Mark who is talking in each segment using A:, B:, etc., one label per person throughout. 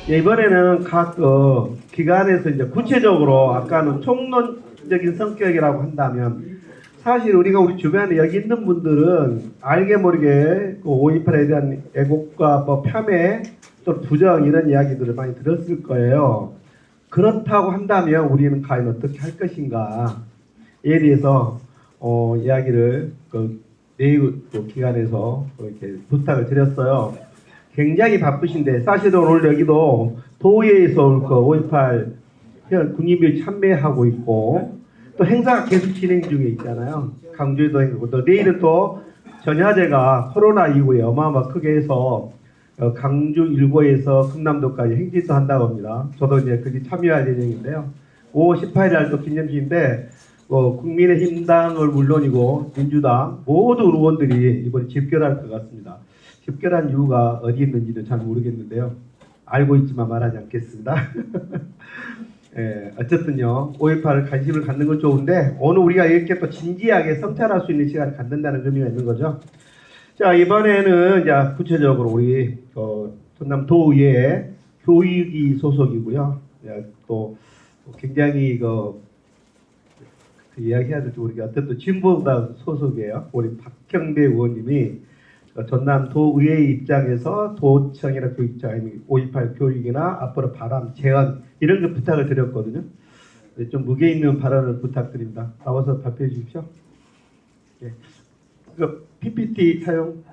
A: 이번에는 각 기관에서 이제 구체적으로 아까는 총론적인 성격이라고 한다면 사실 우리가 우리 주변에 여기 있는 분들은 알게 모르게 그 5.18에 대한 애국과 뭐 폄훼 또 부정 이런 이야기들을 많이 들었을 거예요. 그렇다고 한다면 우리는 과연 어떻게 할 것인가에 대해서 이야기를 내일 기관에서 이렇게 부탁을 드렸어요. 굉장히 바쁘신데 사실은 오늘 여기도 도의회에서 5.18 국립을 참배하고 있고 또 행사가 계속 진행 중에 있잖아요. 강주에도 행사고 또 내일은 또 전야제가 코로나 이후에 어마어마 크게 해서 강주 일고에서 금남도까지 행진도 한다고 합니다. 저도 이제 거기 참여할 예정인데요. 5월 18일 날 또 기념식인데 국민의힘당을 물론이고 민주당 모든 의원들이 이번에 집결할 것 같습니다. 집결한 이유가 어디 있는지는 잘 모르겠는데요. 알고 있지만 말하지 않겠습니다. 예, 어쨌든요. 5.18을 관심을 갖는 건 좋은데 오늘 우리가 이렇게 또 진지하게 성찰할 수 있는 시간을 갖는다는 의미가 있는 거죠. 자, 이번에는 이제 구체적으로 우리 전남도의회 교육위 소속이고요. 또 굉장히 이야기해야 될지 모르겠는데 어쨌든 진보당 소속이에요. 우리 박형대 의원님이 전남도의회 입장에서 도청이나 교육청, 5.18 교육이나 앞으로 바람, 재언 이런 거 부탁을 드렸거든요. 좀 무게 있는 발언을 부탁드립니다. 나와서 발표해 주십시오. 예. PPT 사용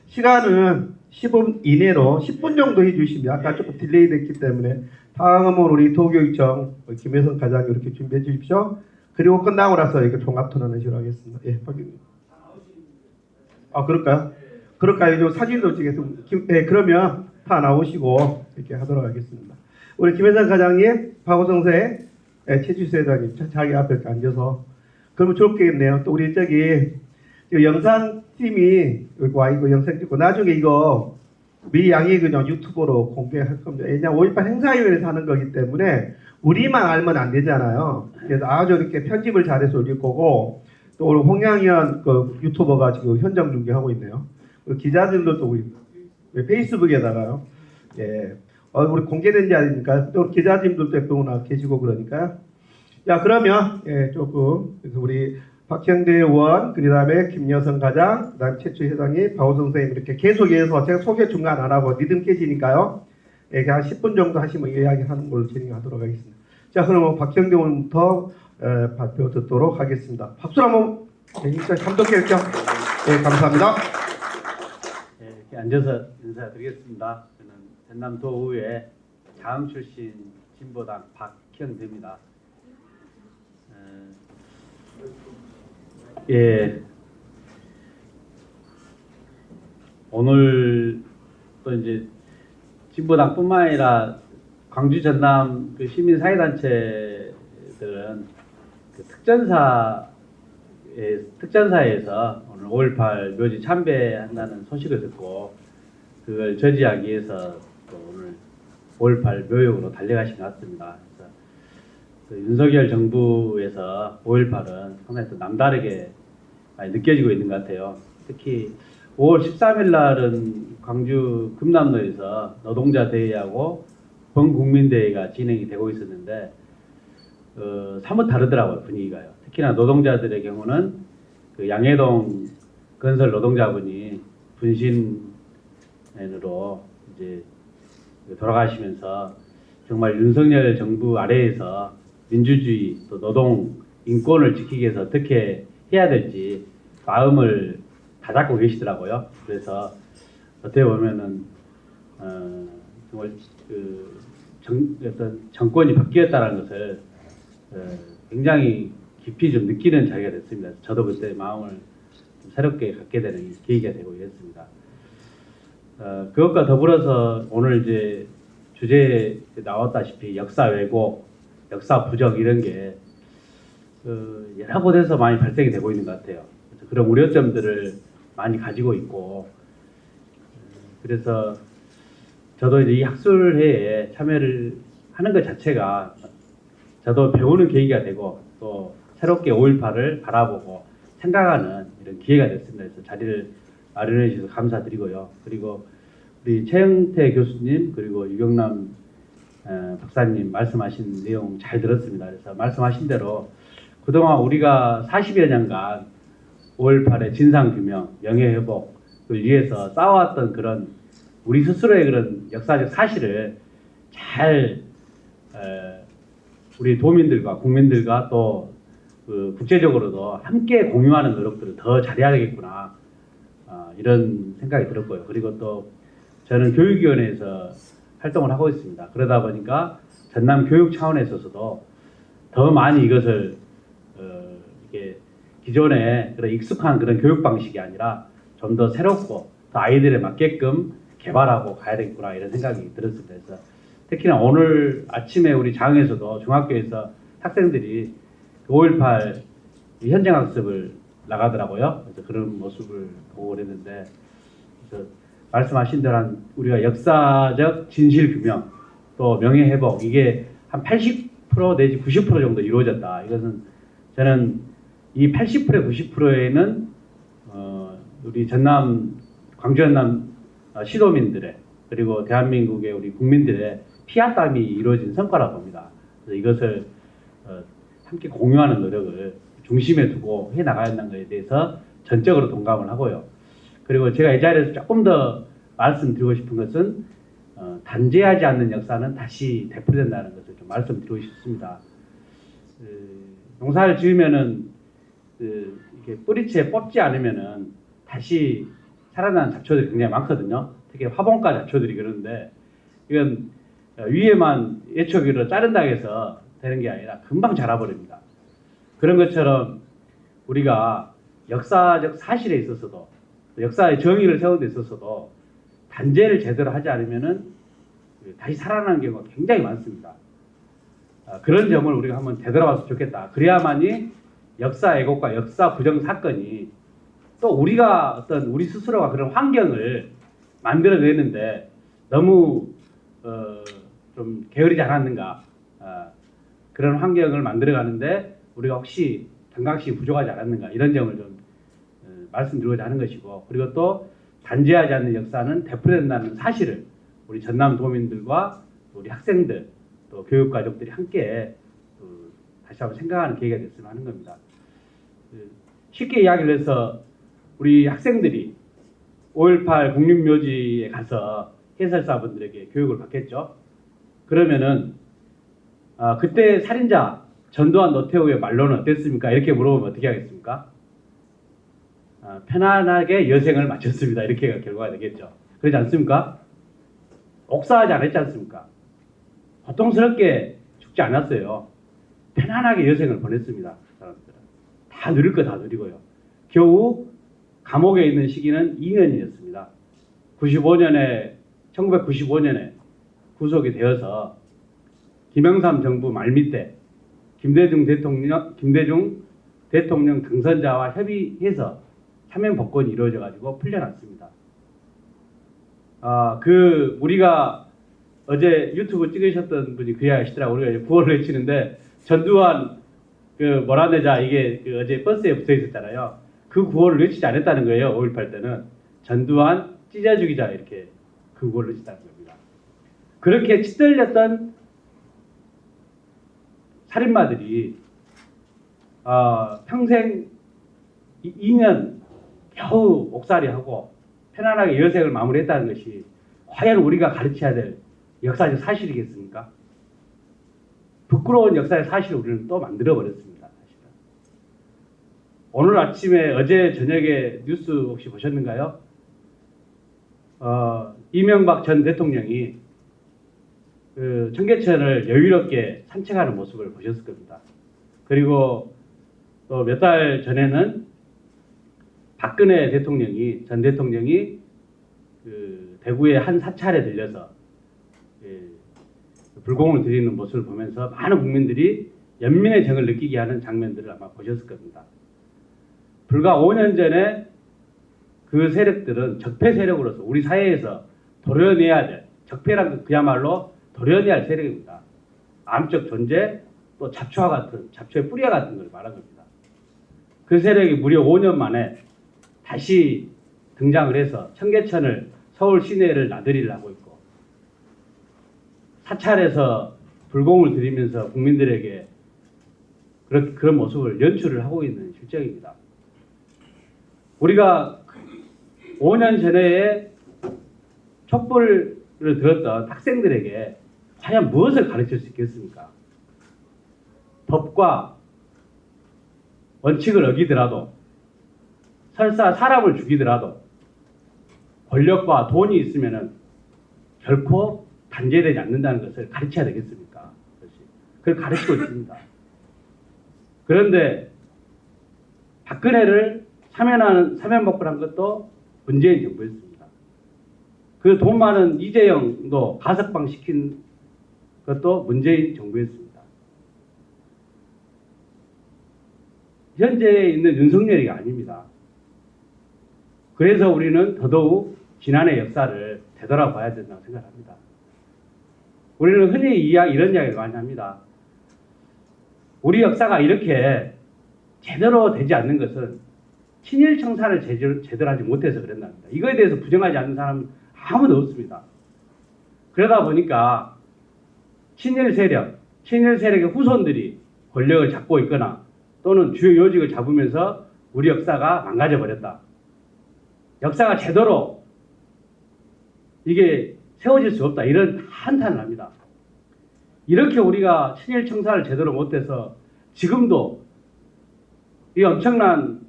A: 시간은 15분 이내로 10분 정도 해주시면 아까 조금 딜레이 됐기 때문에 다음은 우리 도교육청 김혜선 과장님 이렇게 준비해 주십시오. 그리고 끝나고 나서 이렇게 종합 토론을 하겠습니다. 예, 박님. 그럴까요? 그럴까요? 좀 사진도 찍겠습니다. 네, 그러면 다 나오시고 이렇게 하도록 하겠습니다. 우리 김혜선 과장님, 박호성세, 최주수 회장님 자기 앞에 이렇게 앉아서 그러면 좋겠네요. 또 우리 저기 영상팀이 여기 와 있고 영상 찍고 나중에 이거 미리 양해 그냥 유튜브로 공개할 겁니다. 왜냐하면 5.18 행사위원회에서 하는 거기 때문에 우리만 알면 안 되잖아요. 그래서 아주 이렇게 편집을 잘해서 올릴 거고 또 오늘 홍양현 유튜버가 지금 현장 중계하고 있네요. 기자들도 또 우리 페이스북에다가요. 예, 우리 공개된 자리니까 또 기자님들도 또 계시고 그러니까요. 자, 그러면 조금 그래서 우리 박형대 의원, 그 다음에 김여성 과장, 그 다음에 최초 회장님, 박호성 선생님 이렇게 계속해서 제가 소개 중간 안 하고 리듬 깨지니까요. 이렇게 한 10분 정도 하시면 이야기하는 걸로 진행하도록 하겠습니다. 자, 그러면 박형대 의원부터 발표 듣도록 하겠습니다. 박수 한번 감독해 주시죠. 네, 감사합니다.
B: 네, 이렇게 앉아서 인사드리겠습니다. 저는 전남도의회 자흥 출신 진보당 박형대입니다. 예, 오늘 또 이제 진보당뿐만 아니라 광주 전남 시민사회단체들은 특전사에서 오늘 5.18 묘지 참배한다는 소식을 듣고 그걸 저지하기 위해서 또 오늘 5.18 묘역으로 달려가신 것 같습니다. 그래서 윤석열 정부에서 5.18은 상당히 또 남다르게 많이 느껴지고 있는 것 같아요. 특히 5월 13일 날은 광주 금남로에서 노동자 대회하고 범국민대회가 진행이 되고 있었는데 사뭇 다르더라고요, 분위기가요. 특히나 노동자들의 경우는 그 양해동 건설 노동자분이 분신으로 이제 돌아가시면서 정말 윤석열 정부 아래에서 민주주의 또 노동 인권을 지키기 위해서 어떻게 해야 될지 마음을 다잡고 계시더라고요. 그래서 어떻게 보면은 정말 어떤 정권이 바뀌었다는 것을 굉장히 깊이 좀 느끼는 자리가 됐습니다. 저도 그때 마음을 좀 새롭게 갖게 되는 계기가 되고 이랬습니다. 그것과 더불어서 오늘 이제 주제에 나왔다시피 역사 왜곡, 역사 부정 이런 게 여러 곳에서 많이 발생이 되고 있는 것 같아요. 그래서 그런 우려점들을 많이 가지고 있고 그래서 저도 이제 이 학술회에 참여를 하는 것 자체가 저도 배우는 계기가 되고 또 새롭게 5.18을 바라보고 생각하는 이런 기회가 됐습니다. 그래서 자리를 마련해 주셔서 감사드리고요. 그리고 우리 최영태 교수님 그리고 유경남 박사님 말씀하신 내용 잘 들었습니다. 그래서 말씀하신 대로 그동안 우리가 40여 년간 5.18의 진상규명, 명예회복을 위해서 싸워왔던 그런 우리 스스로의 그런 역사적 사실을 잘 우리 도민들과 국민들과 또 그 국제적으로도 함께 공유하는 노력들을 더 잘해야 되겠구나 이런 생각이 들었고요. 그리고 또 저는 교육위원회에서 활동을 하고 있습니다. 그러다 보니까 전남 교육 차원에 있어서도 더 많이 이것을 이게 기존에 그런 익숙한 그런 교육 방식이 아니라 좀 더 새롭고 더 아이들에 맞게끔 개발하고 가야 되겠구나 이런 생각이 들었습니다. 그래서 특히나 오늘 아침에 우리 장에서도 중학교에서 학생들이 5.18 현장 학습을 나가더라고요. 그래서 그런 모습을 보고 그랬는데 그래서 말씀하신 대로 한 우리가 역사적 진실 규명 또 명예 회복 이게 한 80% 내지 90% 정도 이루어졌다. 이것은 저는 이 80%, 90%에는 우리 전남 광주 전남 시도민들의 그리고 대한민국의 우리 국민들의 피와 땀이 이루어진 성과라고 봅니다. 그래서 이것을 함께 공유하는 노력을 중심에 두고 해 나가야 한다는 것에 대해서 전적으로 동감을 하고요. 그리고 제가 이 자리에서 조금 더 말씀드리고 싶은 것은 단죄하지 않는 역사는 다시 되풀이된다는 것을 좀 말씀드리고 싶습니다. 농사를 지으면은 이렇게 뿌리채 뽑지 않으면은 다시 살아나는 잡초들이 굉장히 많거든요. 특히 화분가 잡초들이 그러는데 이건 위에만 예초기로 자른다 해서 되는 게 아니라 금방 자라버립니다. 그런 것처럼 우리가 역사적 사실에 있어서도 역사의 정의를 세우는 데 있어서도 단죄를 제대로 하지 않으면은 다시 살아나는 경우가 굉장히 많습니다. 그런 점을 우리가 한번 되돌아봤으면 좋겠다. 그래야만이 역사 왜곡과 역사 부정 사건이 또 우리가 어떤 우리 스스로가 그런 환경을 만들어내는데 너무 좀 게으르지 않았는가 그런 환경을 만들어가는데 우리가 혹시 경각심이 부족하지 않았는가 이런 점을 좀 말씀드리고자 하는 것이고 그리고 또 단죄하지 않는 역사는 되풀이된다는 사실을 우리 전남 도민들과 우리 학생들 또 교육가족들이 함께 다시 한번 생각하는 계기가 됐으면 하는 겁니다. 쉽게 이야기를 해서 우리 학생들이 5.18 국립묘지에 가서 해설사분들에게 교육을 받겠죠. 그러면은 그때 살인자 전두환 노태우의 말로는 어땠습니까? 이렇게 물어보면 어떻게 하겠습니까? 편안하게 여생을 마쳤습니다. 이렇게 결과가 되겠죠. 그렇지 않습니까? 옥사하지 않았지 않습니까? 고통스럽게 죽지 않았어요. 편안하게 여생을 보냈습니다. 사람들은. 다 누릴 거 다 누리고요. 겨우 감옥에 있는 시기는 2년이었습니다. 1995년에 구속이 되어서 김영삼 정부 말미때 김대중 대통령 당선자와 협의해서 사면 복권이 이루어져 가지고 풀려났습니다. 우리가 어제 유튜브 찍으셨던 분이 그 이야기 하시더라고요. 우리가 구호를 외치는데 전두환 몰아내자 이게 어제 버스에 붙어 있었잖아요. 그 구호를 외치지 않았다는 거예요. 5.18 때는 전두환 찢어 죽이자 이렇게 그 구호를 외쳤다는 겁니다. 그렇게 찌들렸던 살인마들이 평생 2년 겨우 옥살이하고 편안하게 여생을 마무리했다는 것이 과연 우리가 가르쳐야 될 역사적 사실이겠습니까? 부끄러운 역사의 사실을 우리는 또 만들어버렸습니다. 사실은. 오늘 아침에 어제 저녁에 뉴스 혹시 보셨는가요? 이명박 전 대통령이 청계천을 여유롭게 산책하는 모습을 보셨을 겁니다. 그리고 또 몇 달 전에는 박근혜 전 대통령이 대구의 한 사찰에 들려서 불공을 드리는 모습을 보면서 많은 국민들이 연민의 정을 느끼게 하는 장면들을 아마 보셨을 겁니다. 불과 5년 전에 그 세력들은 적폐 세력으로서 우리 사회에서 도려내야 될, 적폐란 그야말로 도려내야 할 세력입니다. 암적 존재, 또 잡초의 뿌리와 같은 걸 말한 겁니다. 그 세력이 무려 5년 만에 다시 등장을 해서 청계천을 서울 시내를 나들이를 하고 있고 사찰에서 불공을 드리면서 국민들에게 그런 모습을 연출을 하고 있는 실정입니다. 우리가 5년 전에 촛불을 들었던 학생들에게 과연 무엇을 가르칠 수 있겠습니까? 법과 원칙을 어기더라도 설사 사람을 죽이더라도 권력과 돈이 있으면은 결코 단죄되지 않는다는 것을 가르쳐야 되겠습니까? 그걸 가르치고 있습니다. 그런데 박근혜를 사면복구한 것도 문재인 정부였습니다. 그 돈 많은 이재영도 가석방 시킨 것도 문재인 정부였습니다. 현재에 있는 윤석열이가 아닙니다. 그래서 우리는 더더욱 지난해 역사를 되돌아봐야 된다고 생각합니다. 우리는 흔히 이런 이야기를 많이 합니다. 우리 역사가 이렇게 제대로 되지 않는 것은 친일 청산을 제대로 하지 못해서 그런답니다. 이거에 대해서 부정하지 않는 사람은 아무도 없습니다. 그러다 보니까 친일 세력의 후손들이 권력을 잡고 있거나 또는 주요 요직을 잡으면서 우리 역사가 망가져 버렸다. 역사가 제대로 이게 세워질 수 없다. 이런 한탄을 합니다. 이렇게 우리가 친일 청산을 제대로 못해서 지금도 이 엄청난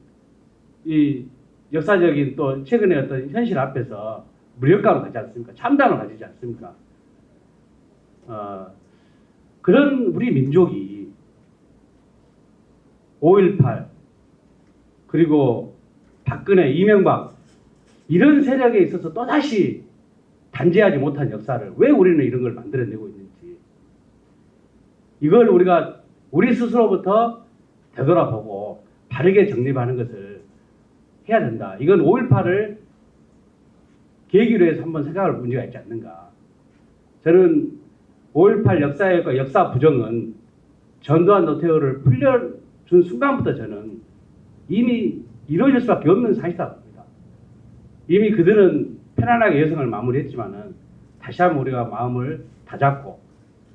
B: 이 역사적인 또 최근의 어떤 현실 앞에서 무력감을 가지지 않습니까? 참담을 가지지 않습니까? 그런 우리 민족이 5.18 그리고 박근혜, 이명박 이런 세력에 있어서 또다시 단죄하지 못한 역사를 왜 우리는 이런 걸 만들어내고 있는지 이걸 우리가 우리 스스로부터 되돌아보고 바르게 정립하는 것을 해야 된다. 이건 5.18을 계기로 해서 한번 생각할 문제가 있지 않는가. 저는 5.18 역사의 역사 부정은 전두환 노태우를 풀려준 순간부터 저는 이미 이루어질 수밖에 없는 사실이라고 봅니다. 이미 그들은 편안하게 여성을 마무리했지만은 다시 한번 우리가 마음을 다잡고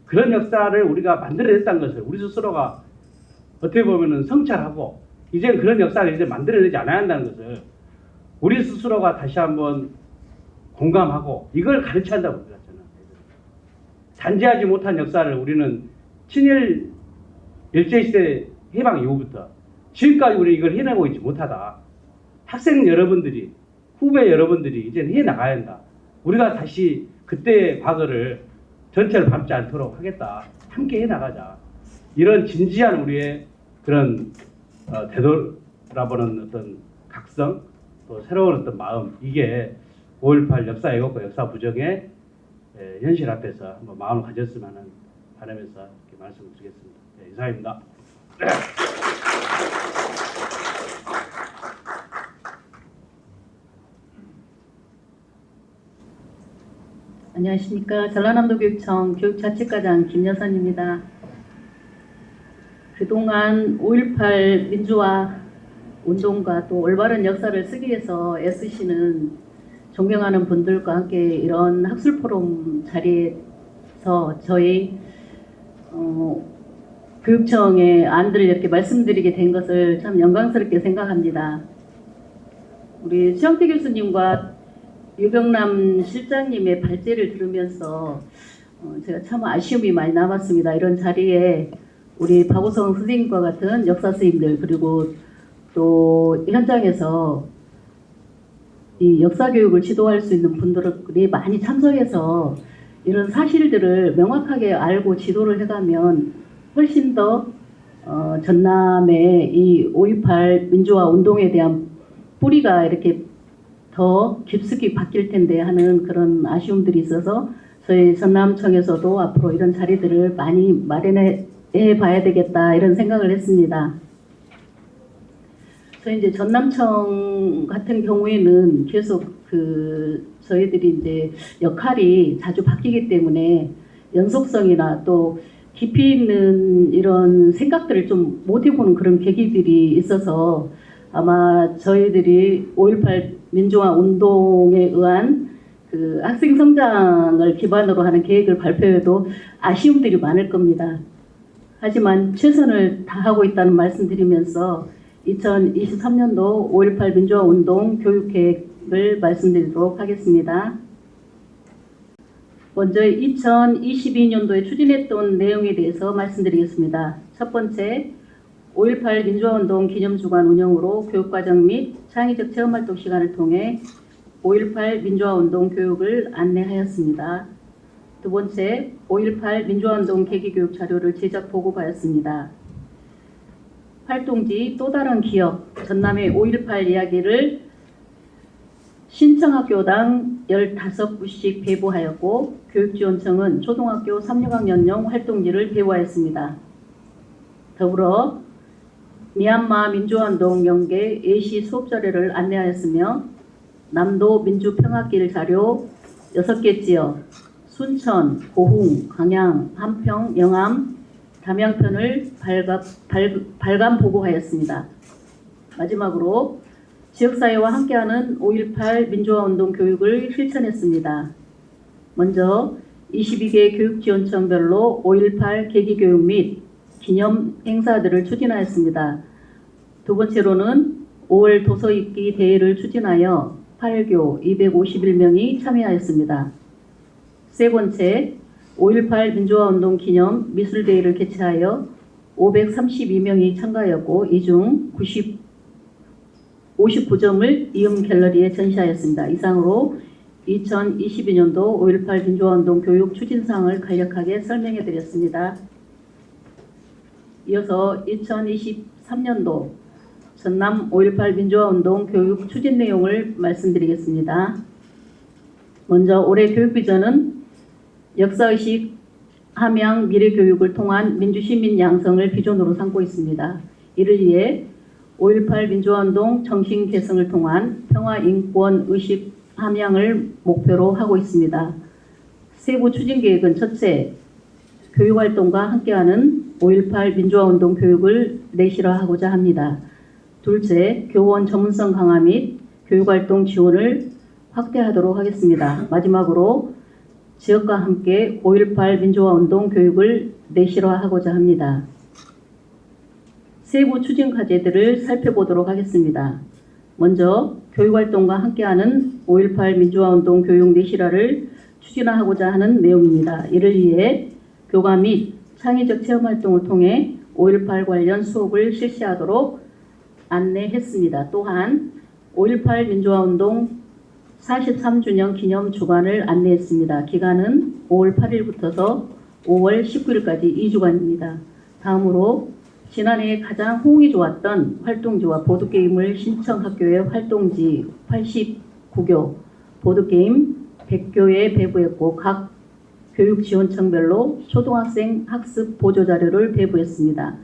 B: 그런 역사를 우리가 만들어냈다는 것을 우리 스스로가 어떻게 보면은 성찰하고 이제 그런 역사를 이제 만들어내지 않아야 한다는 것을 우리 스스로가 다시 한번 공감하고 이걸 가르쳐야 한다고 봅니다. 저는 단죄하지 못한 역사를 우리는 친일 일제시대 해방 이후부터 지금까지 우리 이걸 해내고 있지 못하다. 학생 여러분들이 후배 여러분들이 이제 해나가야 한다. 우리가 다시 그때의 과거를 전체를 밟지 않도록 하겠다. 함께 해나가자. 이런 진지한 우리의 그런 되돌아보는 어떤 각성, 또 새로운 어떤 마음, 이게 5.18 역사 왜곡과 역사 부정의 현실 앞에서 한번 마음을 가졌으면 하는 바람에서 이렇게 말씀을 드리겠습니다. 네, 이상입니다.
C: 안녕하십니까. 전라남도교육청 교육자치과장 김여선입니다. 그동안 5.18 민주화 운동과 또 올바른 역사를 쓰기 위해서 애쓰시는 존경하는 분들과 함께 이런 학술 포럼 자리에서 저희 교육청의 안들을 이렇게 말씀드리게 된 것을 참 영광스럽게 생각합니다. 우리 최영태 교수님과 유병남 실장님의 발제를 들으면서 제가 참 아쉬움이 많이 남았습니다. 이런 자리에 우리 박우성 선생님과 같은 역사 선생님들 그리고 또 현장에서 이 역사 교육을 지도할 수 있는 분들이 많이 참석해서 이런 사실들을 명확하게 알고 지도를 해가면 훨씬 더 전남의 이 5.18 민주화 운동에 대한 뿌리가 이렇게 더 깊숙이 바뀔 텐데 하는 그런 아쉬움들이 있어서 저희 전남청에서도 앞으로 이런 자리들을 많이 마련해 봐야 되겠다 이런 생각을 했습니다. 저희 이제 전남청 같은 경우에는 계속 저희들이 이제 역할이 자주 바뀌기 때문에 연속성이나 또 깊이 있는 이런 생각들을 좀 못 해보는 그런 계기들이 있어서 아마 저희들이 5.18 민주화 운동에 의한 그 학생 성장을 기반으로 하는 계획을 발표해도 아쉬움들이 많을 겁니다. 하지만 최선을 다하고 있다는 말씀드리면서 2023년도 5.18 민주화 운동 교육 계획을 말씀드리도록 하겠습니다. 먼저 2022년도에 추진했던 내용에 대해서 말씀드리겠습니다. 첫 번째, 5.18 민주화운동 기념주간 운영으로 교육과정 및 창의적 체험활동 시간을 통해 5.18 민주화운동 교육을 안내하였습니다. 두 번째, 5.18 민주화운동 계기교육 자료를 제작 보고하였습니다. 활동지 또 다른 기억, 전남의 5.18 이야기를 신청학교당 15부씩 배부하였고 교육지원청은 초등학교 3, 6학년용 활동지를 배부하였습니다. 더불어 미얀마 민주화운동 연계 예시 수업 자료를 안내하였으며 남도 민주평화길 자료 6개 지역 순천, 고흥, 광양, 함평, 영암, 담양편을 발간 보고하였습니다. 마지막으로 지역사회와 함께하는 5.18 민주화운동 교육을 실천했습니다. 먼저 22개 교육지원청별로 5.18 계기교육 및 기념 행사들을 추진하였습니다. 두 번째로는 5월 도서 읽기 대회를 추진하여 8교 251명이 참여하였습니다. 세 번째, 5.18 민주화운동 기념 미술대회를 개최하여 532명이 참가하였고 이 중 59점을 이음 갤러리에 전시하였습니다. 이상으로 2022년도 5.18 민주화운동 교육 추진사항을 간략하게 설명해 드렸습니다. 이어서 2023년도 전남 5.18 민주화운동 교육 추진 내용을 말씀드리겠습니다. 먼저 올해 교육비전은 역사의식, 함양, 미래교육을 통한 민주시민 양성을 비전으로 삼고 있습니다. 이를 위해 5.18 민주화운동 정신 개성을 통한 평화, 인권, 의식, 함양을 목표로 하고 있습니다. 세부 추진 계획은 첫째, 교육활동과 함께하는 5.18 민주화운동 교육을 내실화하고자 합니다. 둘째, 교원 전문성 강화 및 교육활동 지원을 확대하도록 하겠습니다. 마지막으로 지역과 함께 5.18 민주화운동 교육을 내실화하고자 합니다. 세부 추진 과제들을 살펴보도록 하겠습니다. 먼저 교육활동과 함께하는 5.18 민주화운동 교육 내실화를 추진하고자 하는 내용입니다. 이를 위해 교과 및 창의적 체험활동을 통해 5.18 관련 수업을 실시하도록 안내했습니다. 또한 5.18 민주화운동 43주년 기념 주간을 안내했습니다. 기간은 5월 8일부터서 5월 19일까지 2주간입니다. 다음으로 지난해 가장 호응이 좋았던 활동지와 보드게임을 신청학교의 활동지 89교, 보드게임 100교에 배부했고 각 교육지원청별로 초등학생 학습 보조자료를 배부했습니다.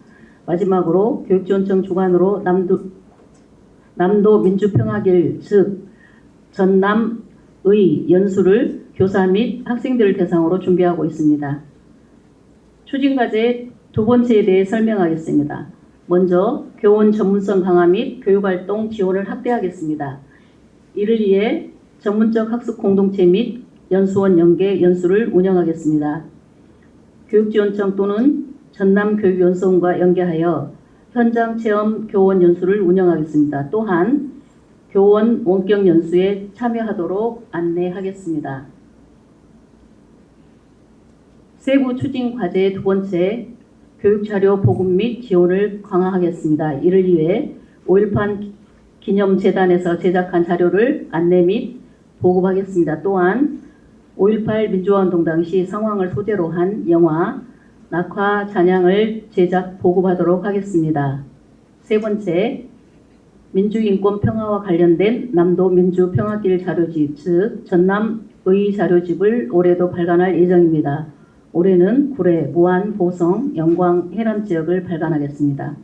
C: 마지막으로 교육지원청 주관으로 남도 민주평화길 즉 전남의 연수를 교사 및 학생들을 대상으로 준비하고 있습니다. 추진과제 두 번째에 대해 설명하겠습니다. 먼저 교원 전문성 강화 및 교육활동 지원을 확대하겠습니다. 이를 위해 전문적 학습 공동체 및 연수원 연계 연수를 운영하겠습니다. 교육지원청 또는 전남교육연수원과 연계하여 현장 체험 교원 연수를 운영하겠습니다. 또한 교원 원격 연수에 참여하도록 안내하겠습니다. 세부 추진 과제의 두 번째, 교육자료 보급 및 지원을 강화하겠습니다. 이를 위해 5.18 기념재단에서 제작한 자료를 안내 및 보급하겠습니다. 또한 5.18 민주화운동 당시 상황을 소재로 한 영화 낙화 잔향을 제작 보급하도록 하겠습니다. 세 번째, 민주인권 평화와 관련된 남도 민주평화길 자료집, 즉 전남의 자료집을 올해도 발간할 예정입니다. 올해는 구례, 무안, 보성, 영광, 해남 지역을 발간하겠습니다.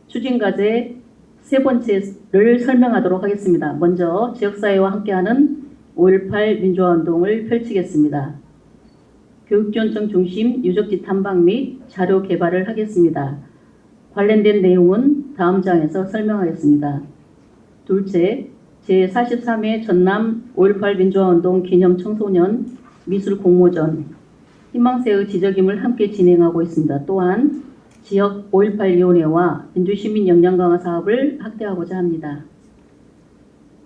C: 추진과제 세 번째를 설명하도록 하겠습니다. 먼저 지역사회와 함께하는 5.18 민주화운동을 펼치겠습니다. 교육지원청 중심 유적지 탐방 및 자료 개발을 하겠습니다. 관련된 내용은 다음 장에서 설명하겠습니다. 둘째, 제43회 전남 5.18 민주화운동 기념 청소년 미술 공모전 희망새의 지적임을 함께 진행하고 있습니다. 또한 지역 5.18위원회와 민주시민 역량 강화 사업을 확대하고자 합니다.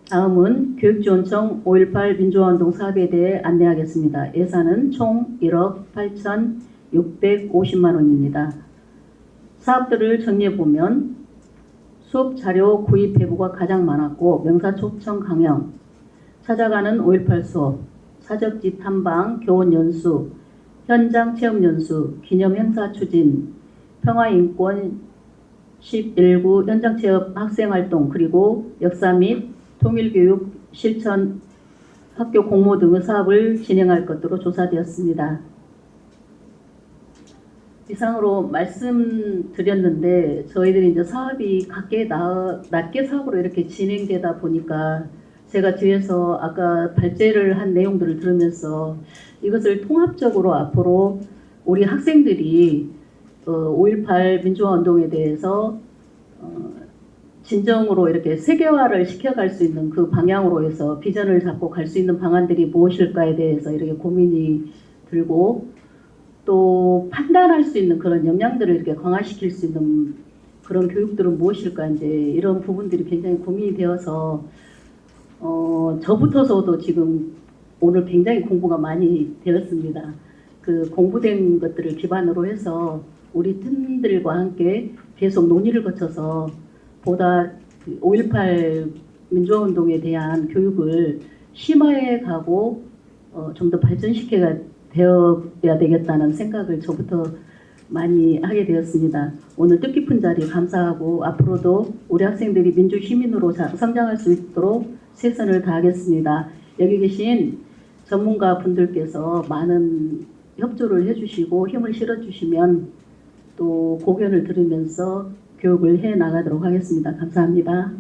C: 다음은 교육지원청 5.18 민주화운동 사업에 대해 안내하겠습니다. 예산은 총 1억 8,650만 원입니다. 사업들을 정리해보면 수업 자료 구입 회부가 가장 많았고 명사 초청 강연, 찾아가는 5.18 수업, 사적지 탐방, 교원 연수, 현장 체험 연수, 기념 행사 추진, 평화인권 11구 현장 체험 학생 활동, 그리고 역사 및 통일교육 실천 학교 공모 등의 사업을 진행할 것으로 조사되었습니다. 이상으로 말씀드렸는데 저희들이 이제 사업이 낮게 사업으로 이렇게 진행되다 보니까 제가 뒤에서 아까 발제를 한 내용들을 들으면서 이것을 통합적으로 앞으로 우리 학생들이 5.18 민주화 운동에 대해서 진정으로 이렇게 세계화를 시켜갈 수 있는 그 방향으로 해서 비전을 잡고 갈 수 있는 방안들이 무엇일까에 대해서 이렇게 고민이 들고, 또 판단할 수 있는 그런 역량들을 이렇게 강화시킬 수 있는 그런 교육들은 무엇일까, 이제 이런 부분들이 굉장히 고민이 되어서 저부터서도 지금 오늘 굉장히 공부가 많이 되었습니다. 그 공부된 것들을 기반으로 해서 우리 팀들과 함께 계속 논의를 거쳐서 보다 5.18 민주화운동에 대한 교육을 심화해 가고 좀 더 발전시켜야 되겠다는 생각을 저부터 많이 하게 되었습니다. 오늘 뜻깊은 자리 감사하고 앞으로도 우리 학생들이 민주 시민으로 성장할 수 있도록 최선을 다하겠습니다. 여기 계신 전문가 분들께서 많은 협조를 해주시고 힘을 실어주시면 또 고견을 들으면서 교육을 해 나가도록 하겠습니다. 감사합니다.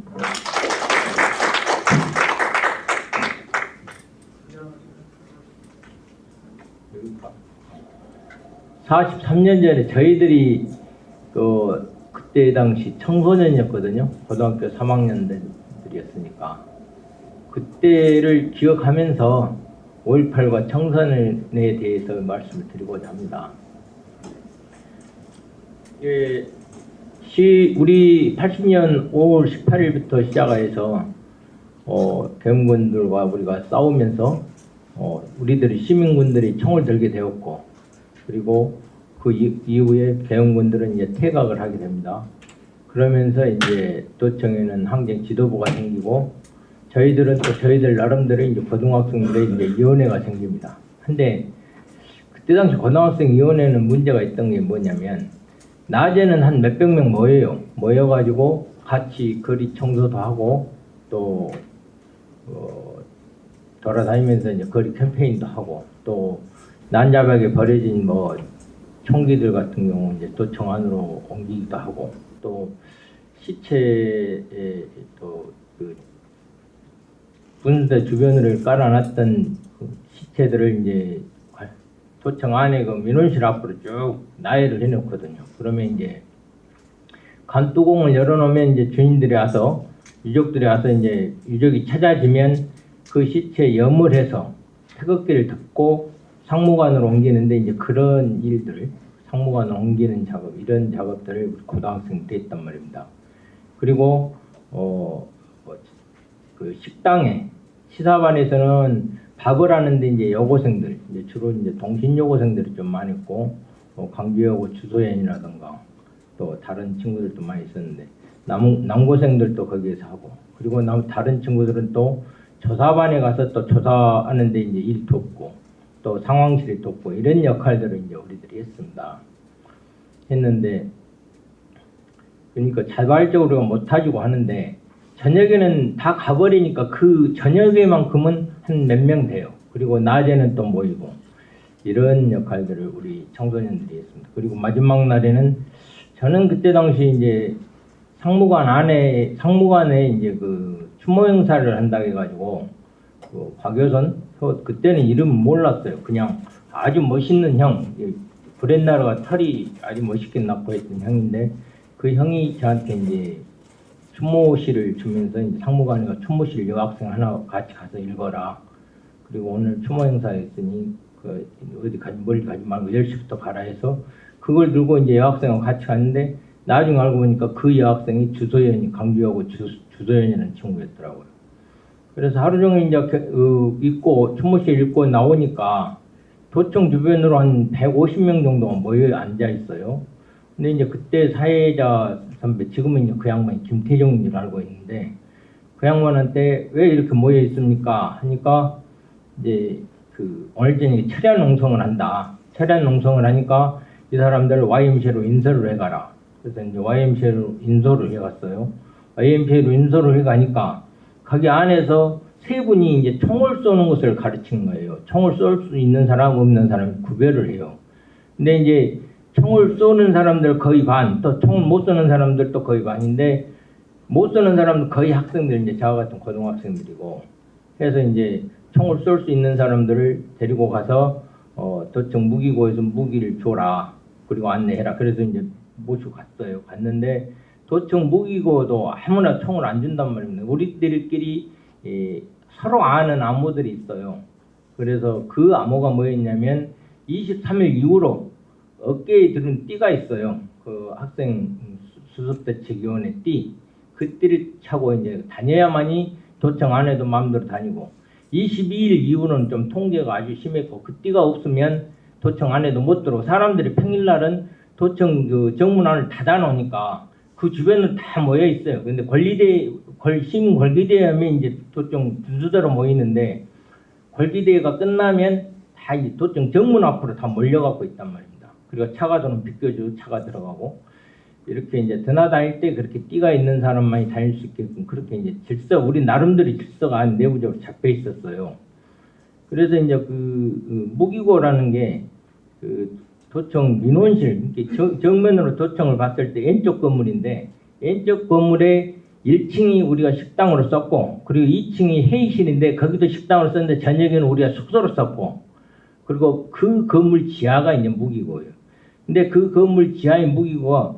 D: 43년 전에 저희들이 그때 당시 청소년이었거든요. 고등학교 3학년들이었으니까 그때를 기억하면서 5.18과 청소년에 대해서 말씀을 드리고자 합니다. 우리 80년 5월 18일부터 시작해서 계엄군들과 우리가 싸우면서 우리들이 시민군들이 총을 들게 되었고, 그리고 그 이후에 계엄군들은 이제 퇴각을 하게 됩니다. 그러면서 이제 도청에는 항쟁 지도부가 생기고, 저희들은 또 저희들 나름대로 이제 고등학생들의 이제 위원회가 생깁니다. 근데 그때 당시 고등학생 위원회는 문제가 있던 게 뭐냐면, 낮에는 한 몇백 명 모여가지고 같이 거리 청소도 하고 또 돌아다니면서 이제 거리 캠페인도 하고, 또 난잡하게 버려진 총기들 같은 경우 이제 도청 안으로 옮기기도 하고, 또 시체에 그 분대 주변으로 깔아놨던 시체들을 이제 도청 안에 그 민원실 앞으로 쭉 나열을 해놓거든요. 그러면 이제 간뚜껑을 열어놓으면 이제 주인들이 와서, 유족들이 와서 이제 유족이 찾아지면 그 시체에 염을 해서 태극기를 덮고 상무관으로 옮기는데, 이제 그런 일들, 상무관으로 옮기는 작업, 이런 작업들을 우리 고등학생 때 했단 말입니다. 그리고 그 식당에, 시사반에서는 밥을 하는데 이제 여고생들, 이제 주로 이제 동신 여고생들이 좀 많았고, 광주여고 주소연이라든가 또 다른 친구들도 많이 있었는데, 남고생들도 거기에서 하고, 그리고 다른 친구들은 또 조사반에 가서 또 조사하는데 이제 일 돕고, 또 상황실을 돕고, 이런 역할들을 이제 우리들이 했는데, 그러니까 자발적으로 못 하지고 하는데, 저녁에는 다 가버리니까 그 저녁에만큼은 한 몇 명 돼요. 그리고 낮에는 또 모이고, 이런 역할들을 우리 청소년들이 했습니다. 그리고 마지막 날에는 저는 그때 당시 이제 상무관에 이제 그 추모 행사를 한다고 해가지고, 그 박효선, 그때는 이름 몰랐어요. 그냥 아주 멋있는 형, 브랜나르가 털이 아주 멋있게 났고 했던 형인데, 그 형이 저한테 이제 추모실을 주면서 이제 상무관이가 추모실 여학생 하나 같이 가서 읽어라. 그리고 오늘 추모 행사였으니 그 어디 가지 멀리 가지 말고 10시부터 가라 해서 그걸 들고 이제 여학생하고 같이 갔는데 나중에 알고 보니까 그 여학생이 주소연이 강주하고 주소연이라는 친구였더라고요. 그래서 하루 종일 이제 읽고 추모실 읽고 나오니까 도청 주변으로 한 150명 정도가 모여 앉아 있어요. 근데 이제 그때 사회자 선배, 지금은 이제 그 양반이 김태정인 줄 알고 있는데 그 양반한테 왜 이렇게 모여 있습니까? 하니까 이제 그 오늘 저녁에 철야 농성을 한다. 철야 농성을 하니까 이 사람들 YMCA로 인솔을 해가라. 그래서 이제 YMCA로 인솔을 해갔어요. YMCA로 인솔을 해가니까 거기 안에서 세 분이 이제 총을 쏘는 것을 가르친 거예요. 총을 쏠 수 있는 사람, 없는 사람 구별을 해요. 근데 이제 총을 쏘는 사람들 거의 반, 또 총을 못 쏘는 사람들도 거의 반인데 못 쏘는 사람들 거의 학생들, 이제 저와 같은 고등학생들이고 해서 이제 총을 쏠 수 있는 사람들을 데리고 가서 도청 무기고에서 무기를 줘라. 그리고 안내해라. 그래서 이제 모시고 갔어요. 갔는데 도청 무기고도 아무나 총을 안 준단 말입니다. 우리들끼리 서로 아는 암호들이 있어요. 그래서 그 암호가 뭐였냐면 23일 이후로 어깨에 들은 띠가 있어요. 그 학생 수습대책위원회 띠. 그 띠를 차고 이제 다녀야만이 도청 안에도 마음대로 다니고 22일 이후는 좀 통계가 아주 심했고 그 띠가 없으면 도청 안에도 못 들어오고 사람들이 평일날은 도청 그 정문안을 닫아놓으니까 그 주변은 다 모여 있어요. 근데 시민 권리대회 하면 이제 도청 순서대로 모이는데 권리대회가 끝나면 다 이제 도청 정문 앞으로 다 몰려가고 있단 말입니다. 그리고 차가도는 비껴주고 차가 들어가고 이렇게 이제 드나다닐 때 그렇게 띠가 있는 사람만이 다닐 수 있게끔 그렇게 이제 우리 나름대로 질서가 내부적으로 잡혀 있었어요. 그래서 이제 그 무기고라는 게 그 도청 민원실, 정면으로 도청을 봤을 때 왼쪽 건물인데 왼쪽 건물에 1층이 우리가 식당으로 썼고 그리고 2층이 회의실인데 거기도 식당으로 썼는데 저녁에는 우리가 숙소로 썼고 그리고 그 건물 지하가 이제 무기고예요. 근데 그 건물 지하의 무기고가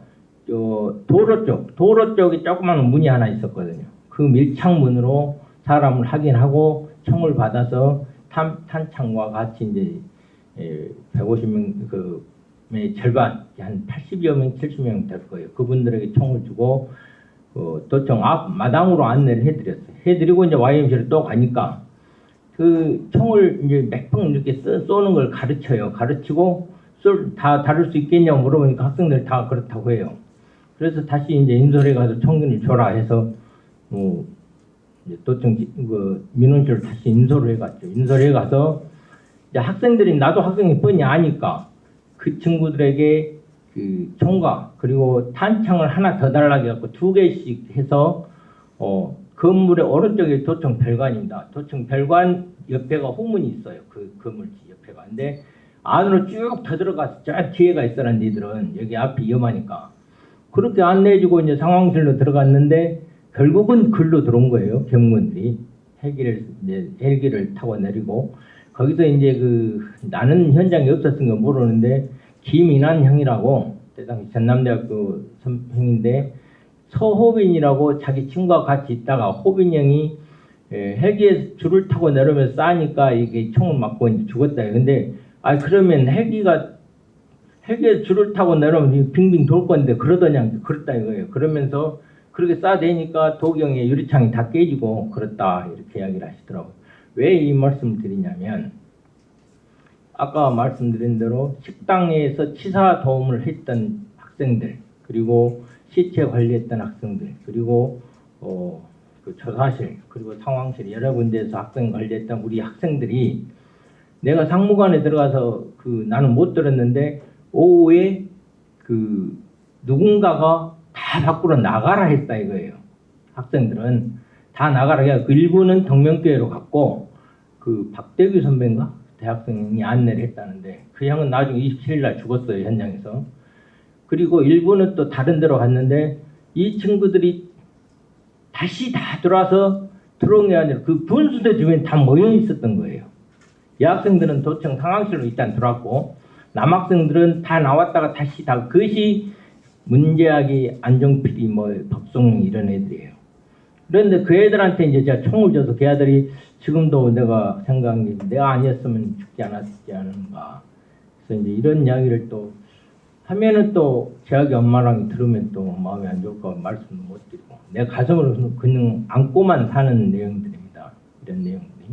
D: 도로 쪽에 조그마한 문이 하나 있었거든요. 그 밀착문으로 사람을 확인하고 총을 받아서 탄창과 같이 이제 150명 의 절반 한 80여 명, 70명 될 거예요. 그분들에게 총을 주고 도청 앞 마당으로 안내를 해드렸어요. 해드리고 이제 YMCA로 또 가니까 그 총을 이제 몇 방 이렇게 쏘는 걸 가르쳐요. 가르치고 다 다룰 수 있겠냐고 물어보니까 학생들이 다 그렇다고 해요. 그래서 다시 이제 인솔에 가서 총기를 줘라 해서 이제 도청 민원실을 다시 인솔을 해갔죠. 인솔에 가서 이제 학생들이 나도 학생이 뻔히 아니까 그 친구들에게 그 총과 그리고 탄창을 하나 더 달라고 해갖고 2개씩 해서 건물의 오른쪽에 도청 별관입니다. 도청 별관 옆에가 후문이 있어요. 그 건물지 옆에가. 근데 안으로 쭉 더 들어가서 저 뒤에가 있어란 니들은 여기 앞이 위험하니까 그렇게 안내해주고 이제 상황실로 들어갔는데 결국은 글로 들어온 거예요. 경무원들이 헬기를 타고 내리고 거기서 이제 나는 현장에 없었으니까 모르는데 김인환 형이라고 당시 전남대학교 형인데 서호빈이라고 자기 친구와 같이 있다가 호빈 형이 헬기에 줄을 타고 내려오면서 싸니까 이게 총을 맞고 이제 죽었다. 근데 그러면 헬기에 줄을 타고 내려오면 빙빙 돌 건데 그러더냐 그랬다 이거예요. 그러면서 그렇게 쏴대니까 도경의 유리창이 다 깨지고 그렇다 이렇게 이야기를 하시더라고요. 왜 이 말씀을 드리냐면 아까 말씀드린 대로 식당에서 치사 도움을 했던 학생들 그리고 시체 관리했던 학생들 그리고 그 조사실 그리고 상황실 여러 군데에서 학생 관리했던 우리 학생들이 내가 상무관에 들어가서 나는 못 들었는데 오후에 누군가가 다 밖으로 나가라 했다 이거예요. 학생들은 다 나가라 해서 그 일부는 덕명교회로 갔고 박대규 선배인가 대학생이 안내를 했다는데 그 형은 나중에 27일 날 죽었어요 현장에서. 그리고 일부는 또 다른 데로 갔는데 이 친구들이 다시 다 들어와서 들어온 게 아니라 그 분수대 주변에 다 모여 있었던 거예요. 여학생들은 도청 상황실로 일단 들어왔고 남학생들은 다 나왔다가 다시 다 그것이 문재학이, 안정필이, 뭐 박성용 이런 애들이에요. 그런데 그 애들한테 이제 제가 총을 줘서 그 애들이 지금도 내가 생각이 내가 아니었으면 죽지 않았지 않은가. 그래서 이제 이런 이야기를 또 하면은 또 재학이 엄마랑 들으면 또 마음이 안 좋을까 말씀도 못 드리고 내 가슴으로 그냥 안고만 사는 내용들입니다. 이런 내용들이.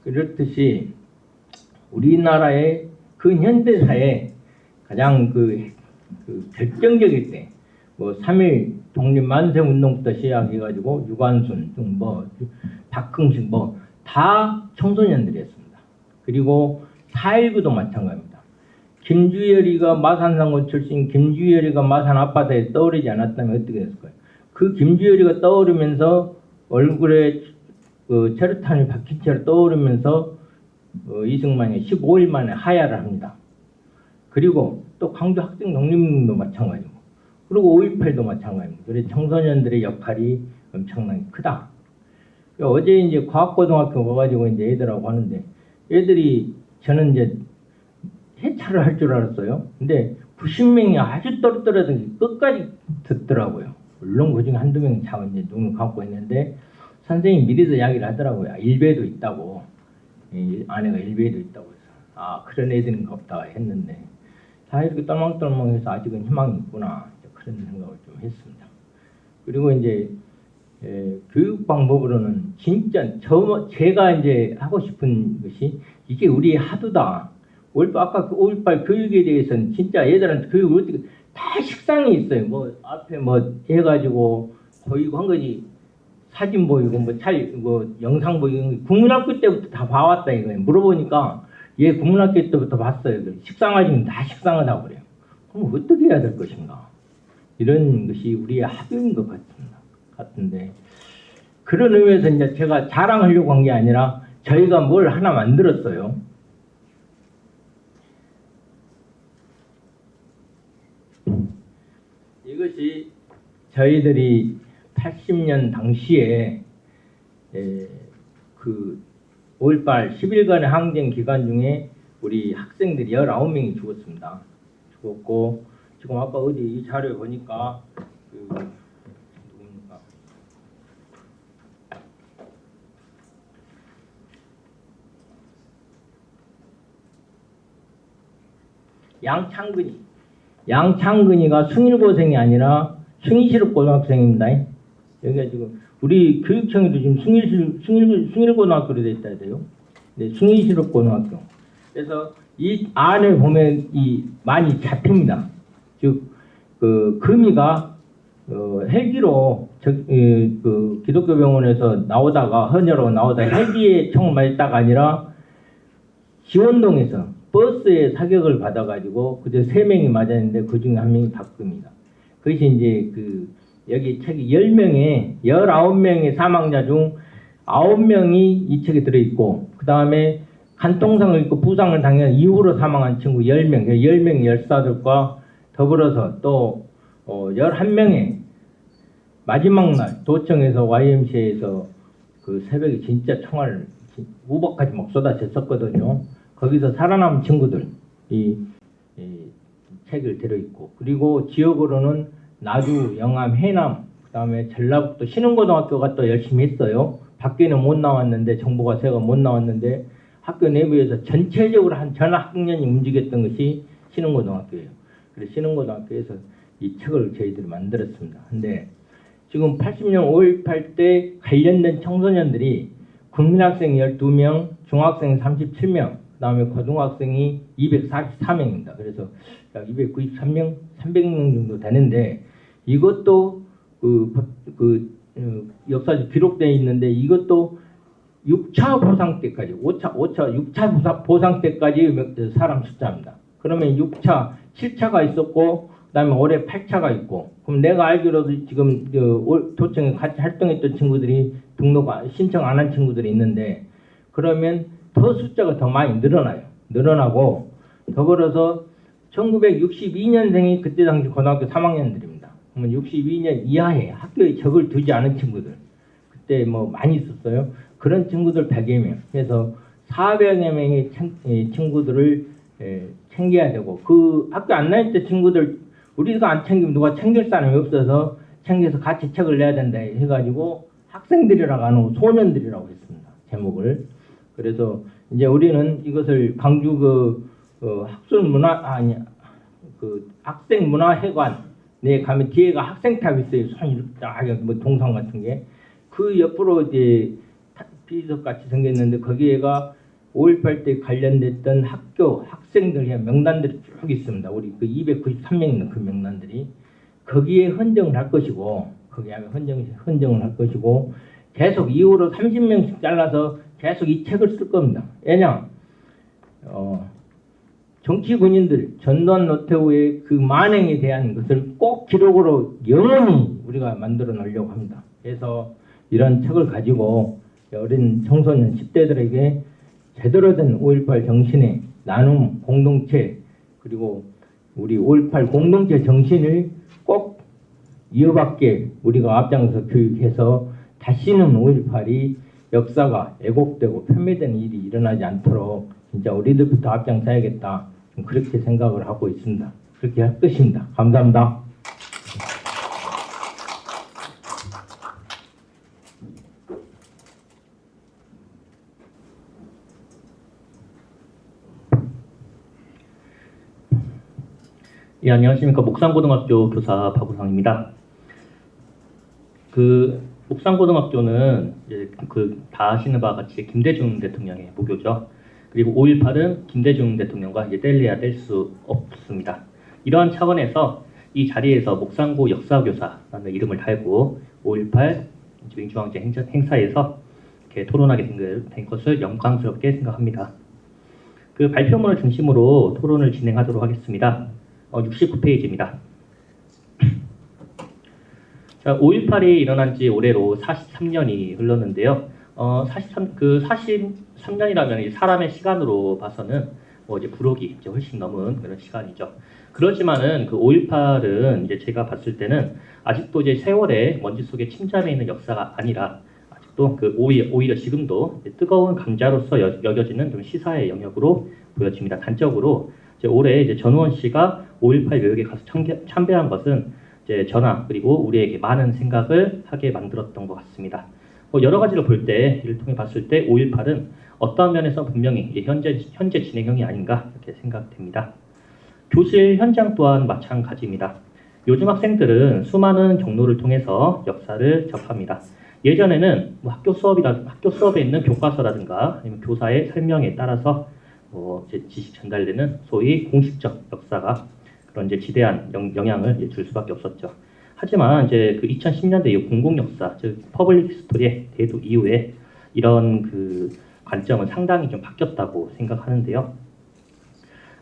D: 그렇듯이 우리나라의 그 현대사에 가장 그 결정적일 때, 뭐 3.1 독립만세운동부터 시작해가지고 유관순, 뭐 박흥식 뭐 다 청소년들이었습니다. 그리고 4.19도 마찬가지입니다. 김주열이가 마산상고 출신 김주열이가 마산 앞바다에 떠오르지 않았다면 어떻게 됐을까요? 그 김주열이가 떠오르면서 얼굴에 그 체류탄이 박힌 채로 떠오르면서 이승만이 15일 만에 하야를 합니다. 그리고 또 광주 학생 독립운동도 마찬가지고, 그리고 5.18도 마찬가지입니다. 그래서 청소년들의 역할이 엄청나게 크다. 어제 이제 과학고등학교 가가지고 이제 애들하고 하는데, 애들이 저는 이제 해차를 할 줄 알았어요. 근데 90명이 아주 떨어뜨려서 끝까지 듣더라고요. 물론 그 중에 한두 명이 참 이제 눈을 감고 있는데, 선생님이 미리서 이야기를 하더라고요. 일배도 있다고. 아내가 일배도 있다고 해서. 아, 그런 애들인가 보다 했는데, 다 이렇게 떨망떨망해서 아직은 희망이 있구나. 그런 생각을 좀 했습니다. 그리고 이제 교육 방법으로는 진짜 제가 이제 하고 싶은 것이 이게 우리의 하도다. 아까 그 5.18 교육에 대해서는 진짜 애들한테 교육을 어떻게 다 식상이 있어요. 뭐 앞에 뭐 해가지고 보이고 한 거지. 사진 보이고 뭐 영상 보이고 국민학교 때부터 다 봐왔다 이거예요. 물어보니까 얘 국민학교 때부터 봤어요. 식상하지면 다 식상하다고 그래요. 그럼 어떻게 해야 될 것인가? 이런 것이 우리의 합의인 것 같은데, 그런 의미에서 이제 제가 자랑하려고 한 게 아니라 저희가 뭘 하나 만들었어요. 이것이 저희들이 80년 당시에 그 5.18 10일간의 항쟁 기간 중에 우리 학생들이 19명이 죽었습니다. 죽었고, 지금 아까 어디 이 자료에 보니까 누굽니까? 양창근이가 숭일고생이 아니라 숭일실업고등학생입니다. 여기가 지금 우리 교육청에도 지금 숭일고등학교로 돼 있다 해요. 네, 숭일실업고등학교. 그래서 이 안에 보면 이 많이 잡힙니다. 즉 그 금이가 헬기로 그 기독교 병원에서 나오다가 헌혈하고 나오다가 헬기에 총을 맞았다가 아니라 지원동에서 버스에 사격을 받아가지고 그저 3명이 맞았는데 그 중에 1명이 박금입니다. 그것이 이제 그 여기 책이 19명의 사망자 중 9명이 이 책에 들어있고, 그 다음에 간통상을 입고 부상을 당한 이후로 사망한 친구 10명, 10명의 열사들과 더불어서 또 11명의 마지막 날 도청에서 YMCA에서 그 새벽에 진짜 총알 우박까지 막 쏟아졌었거든요. 거기서 살아남은 친구들 이 책을 들어있고, 그리고 지역으로는 나주, 영암, 해남, 그 다음에 전라북도 신흥고등학교가 또 열심히 했어요. 밖에는 못 나왔는데, 정보가 새가 못 나왔는데 학교 내부에서 전체적으로 한 전 학년이 움직였던 것이 신흥고등학교예요. 그래서 신흥고등학교에서 이 책을 저희들이 만들었습니다. 근데 지금 80년 5.18 때 관련된 청소년들이 국민학생 12명, 중학생 37명, 그 다음에 고등학생이 244명입니다. 그래서 약 293명, 300명 정도 되는데, 이것도 역사적 기록되어 있는데, 이것도 6차 보상 때까지, 6차 보상 때까지 사람 숫자입니다. 그러면 6차, 7차가 있었고, 그 다음에 올해 8차가 있고, 그럼 내가 알기로도 지금 도청에 같이 활동했던 친구들이 신청 안 한 친구들이 있는데, 그러면 더 숫자가 더 많이 늘어나고, 더불어서 1962년생이 그때 당시 고등학교 3학년들입니다. 그러면 62년 이하에 학교에 적을 두지 않은 친구들, 그때 뭐 많이 있었어요. 그런 친구들 100여 명, 해서 400여 명의 친구들을 챙겨야 되고, 그 학교 안 다닐 때 친구들 우리가 안 챙기면 누가 챙길 사람이 없어서 챙겨서 같이 책을 내야 된다 해가지고 학생들이라고 안 하고 소년들이라고 했습니다. 제목을. 그래서 이제 우리는 이것을 광주 학생 문화회관에 가면 뒤에가 학생탑 있어요. 손 이렇게 딱 뭐 동상 같은 게. 그 옆으로 이제 비석 같이 생겼는데 거기에가 5.18 때 관련됐던 학교 학생들의 명단들이 쭉 있습니다. 우리 그 293명 있는 그 명단들이 거기에 헌정을 할 것이고 거기에 헌정을 할 것이고 계속 이후로 30명씩 잘라서 계속 이 책을 쓸 겁니다. 왜냐 정치 군인들 전두환 노태우의 그 만행에 대한 것을 꼭 기록으로 영원히 우리가 만들어 놓으려고 합니다. 그래서 이런 책을 가지고 어린 청소년 10대들에게 제대로 된 5.18 정신의 나눔 공동체 그리고 우리 5.18 공동체 정신을 꼭 이어받게 우리가 앞장서 교육해서 다시는 5.18이 역사가 왜곡되고 편매되는 일이 일어나지 않도록 진짜 우리들부터 앞장서야겠다 그렇게 생각을 하고 있습니다. 그렇게 할 것입니다. 감사합니다.
E: 예, 안녕하십니까. 목산고등학교 교사 박우상입니다. 목산고등학교는 이제 다 아시는 바와 같이 김대중 대통령의 모교죠. 그리고 5.18은 김대중 대통령과 이제 뗄래야 뗄 수 없습니다. 이러한 차원에서 이 자리에서 목산고 역사교사라는 이름을 달고 5.18 민주항쟁 행사에서 이렇게 토론하게 된 것을 영광스럽게 생각합니다. 그 발표문을 중심으로 토론을 진행하도록 하겠습니다. 69페이지입니다. 자, 5.18이 일어난 지 올해로 43년이 흘렀는데요. 43년이라면 사람의 시간으로 봐서는 이제 부록이 이제 훨씬 넘은 그런 시간이죠. 그렇지만은 그 5.18은 이제 제가 봤을 때는 아직도 이제 세월의 먼지 속에 침잠해 있는 역사가 아니라 아직도 오히려 지금도 뜨거운 감자로서 여겨지는 좀 시사의 영역으로 보여집니다. 단적으로 올해 이제 전우원 씨가 5.18 묘역에 가서 참배한 것은 이제 저나 그리고 우리에게 많은 생각을 하게 만들었던 것 같습니다. 여러 가지로 볼 때 이를 통해 봤을 때 5.18은 어떠한 면에서 분명히 현재 진행형이 아닌가 이렇게 생각됩니다. 교실 현장 또한 마찬가지입니다. 요즘 학생들은 수많은 경로를 통해서 역사를 접합니다. 예전에는 학교 수업에 있는 교과서라든가 아니면 교사의 설명에 따라서 이제 지식 전달되는 소위 공식적 역사가 그런 이제 지대한 영향을 줄 수밖에 없었죠. 하지만 이제 그 2010년대 이후 공공 역사, 즉 퍼블릭 히스토리의 대두 이후에 이런 그 관점은 상당히 좀 바뀌었다고 생각하는데요.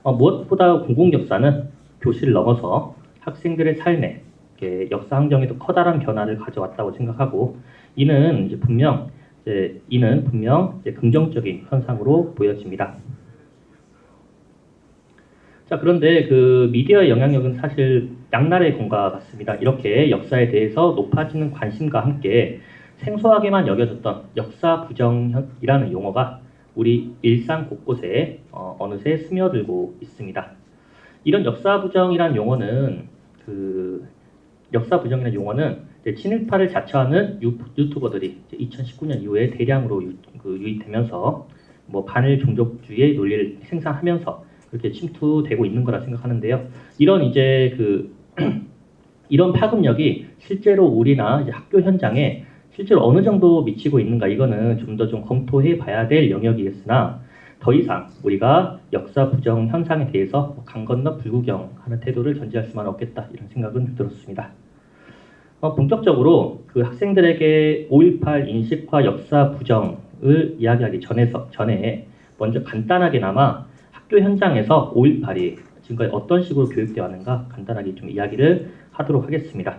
E: 무엇보다 공공 역사는 교실을 넘어서 학생들의 삶에 역사 환경에도 커다란 변화를 가져왔다고 생각하고 이는 분명 긍정적인 현상으로 보여집니다. 자, 그런데 그 미디어의 영향력은 사실 양날의 검과 같습니다. 이렇게 역사에 대해서 높아지는 관심과 함께 생소하게만 여겨졌던 역사 부정이라는 용어가 우리 일상 곳곳에 어느새 스며들고 있습니다. 이런 역사 부정이라는 용어는 친일파를 자처하는 유튜버들이 2019년 이후에 대량으로 유입되면서 반일 종족주의의 논리를 생산하면서 그렇게 침투되고 있는 거라 생각하는데요. 이런 파급력이 실제로 우리나 이제 학교 현장에 실제로 어느 정도 미치고 있는가 이거는 좀 더 검토해 봐야 될 영역이겠으나 더 이상 우리가 역사 부정 현상에 대해서 강 건너 불구경하는 태도를 전제할 수만 없겠다 이런 생각은 들었습니다. 본격적으로 그 학생들에게 5.18 인식과 역사 부정을 이야기하기 전에 먼저 간단하게나마 학교 현장에서 5.18이 지금까지 어떤 식으로 교육되어 왔는가 간단하게 좀 이야기를 하도록 하겠습니다.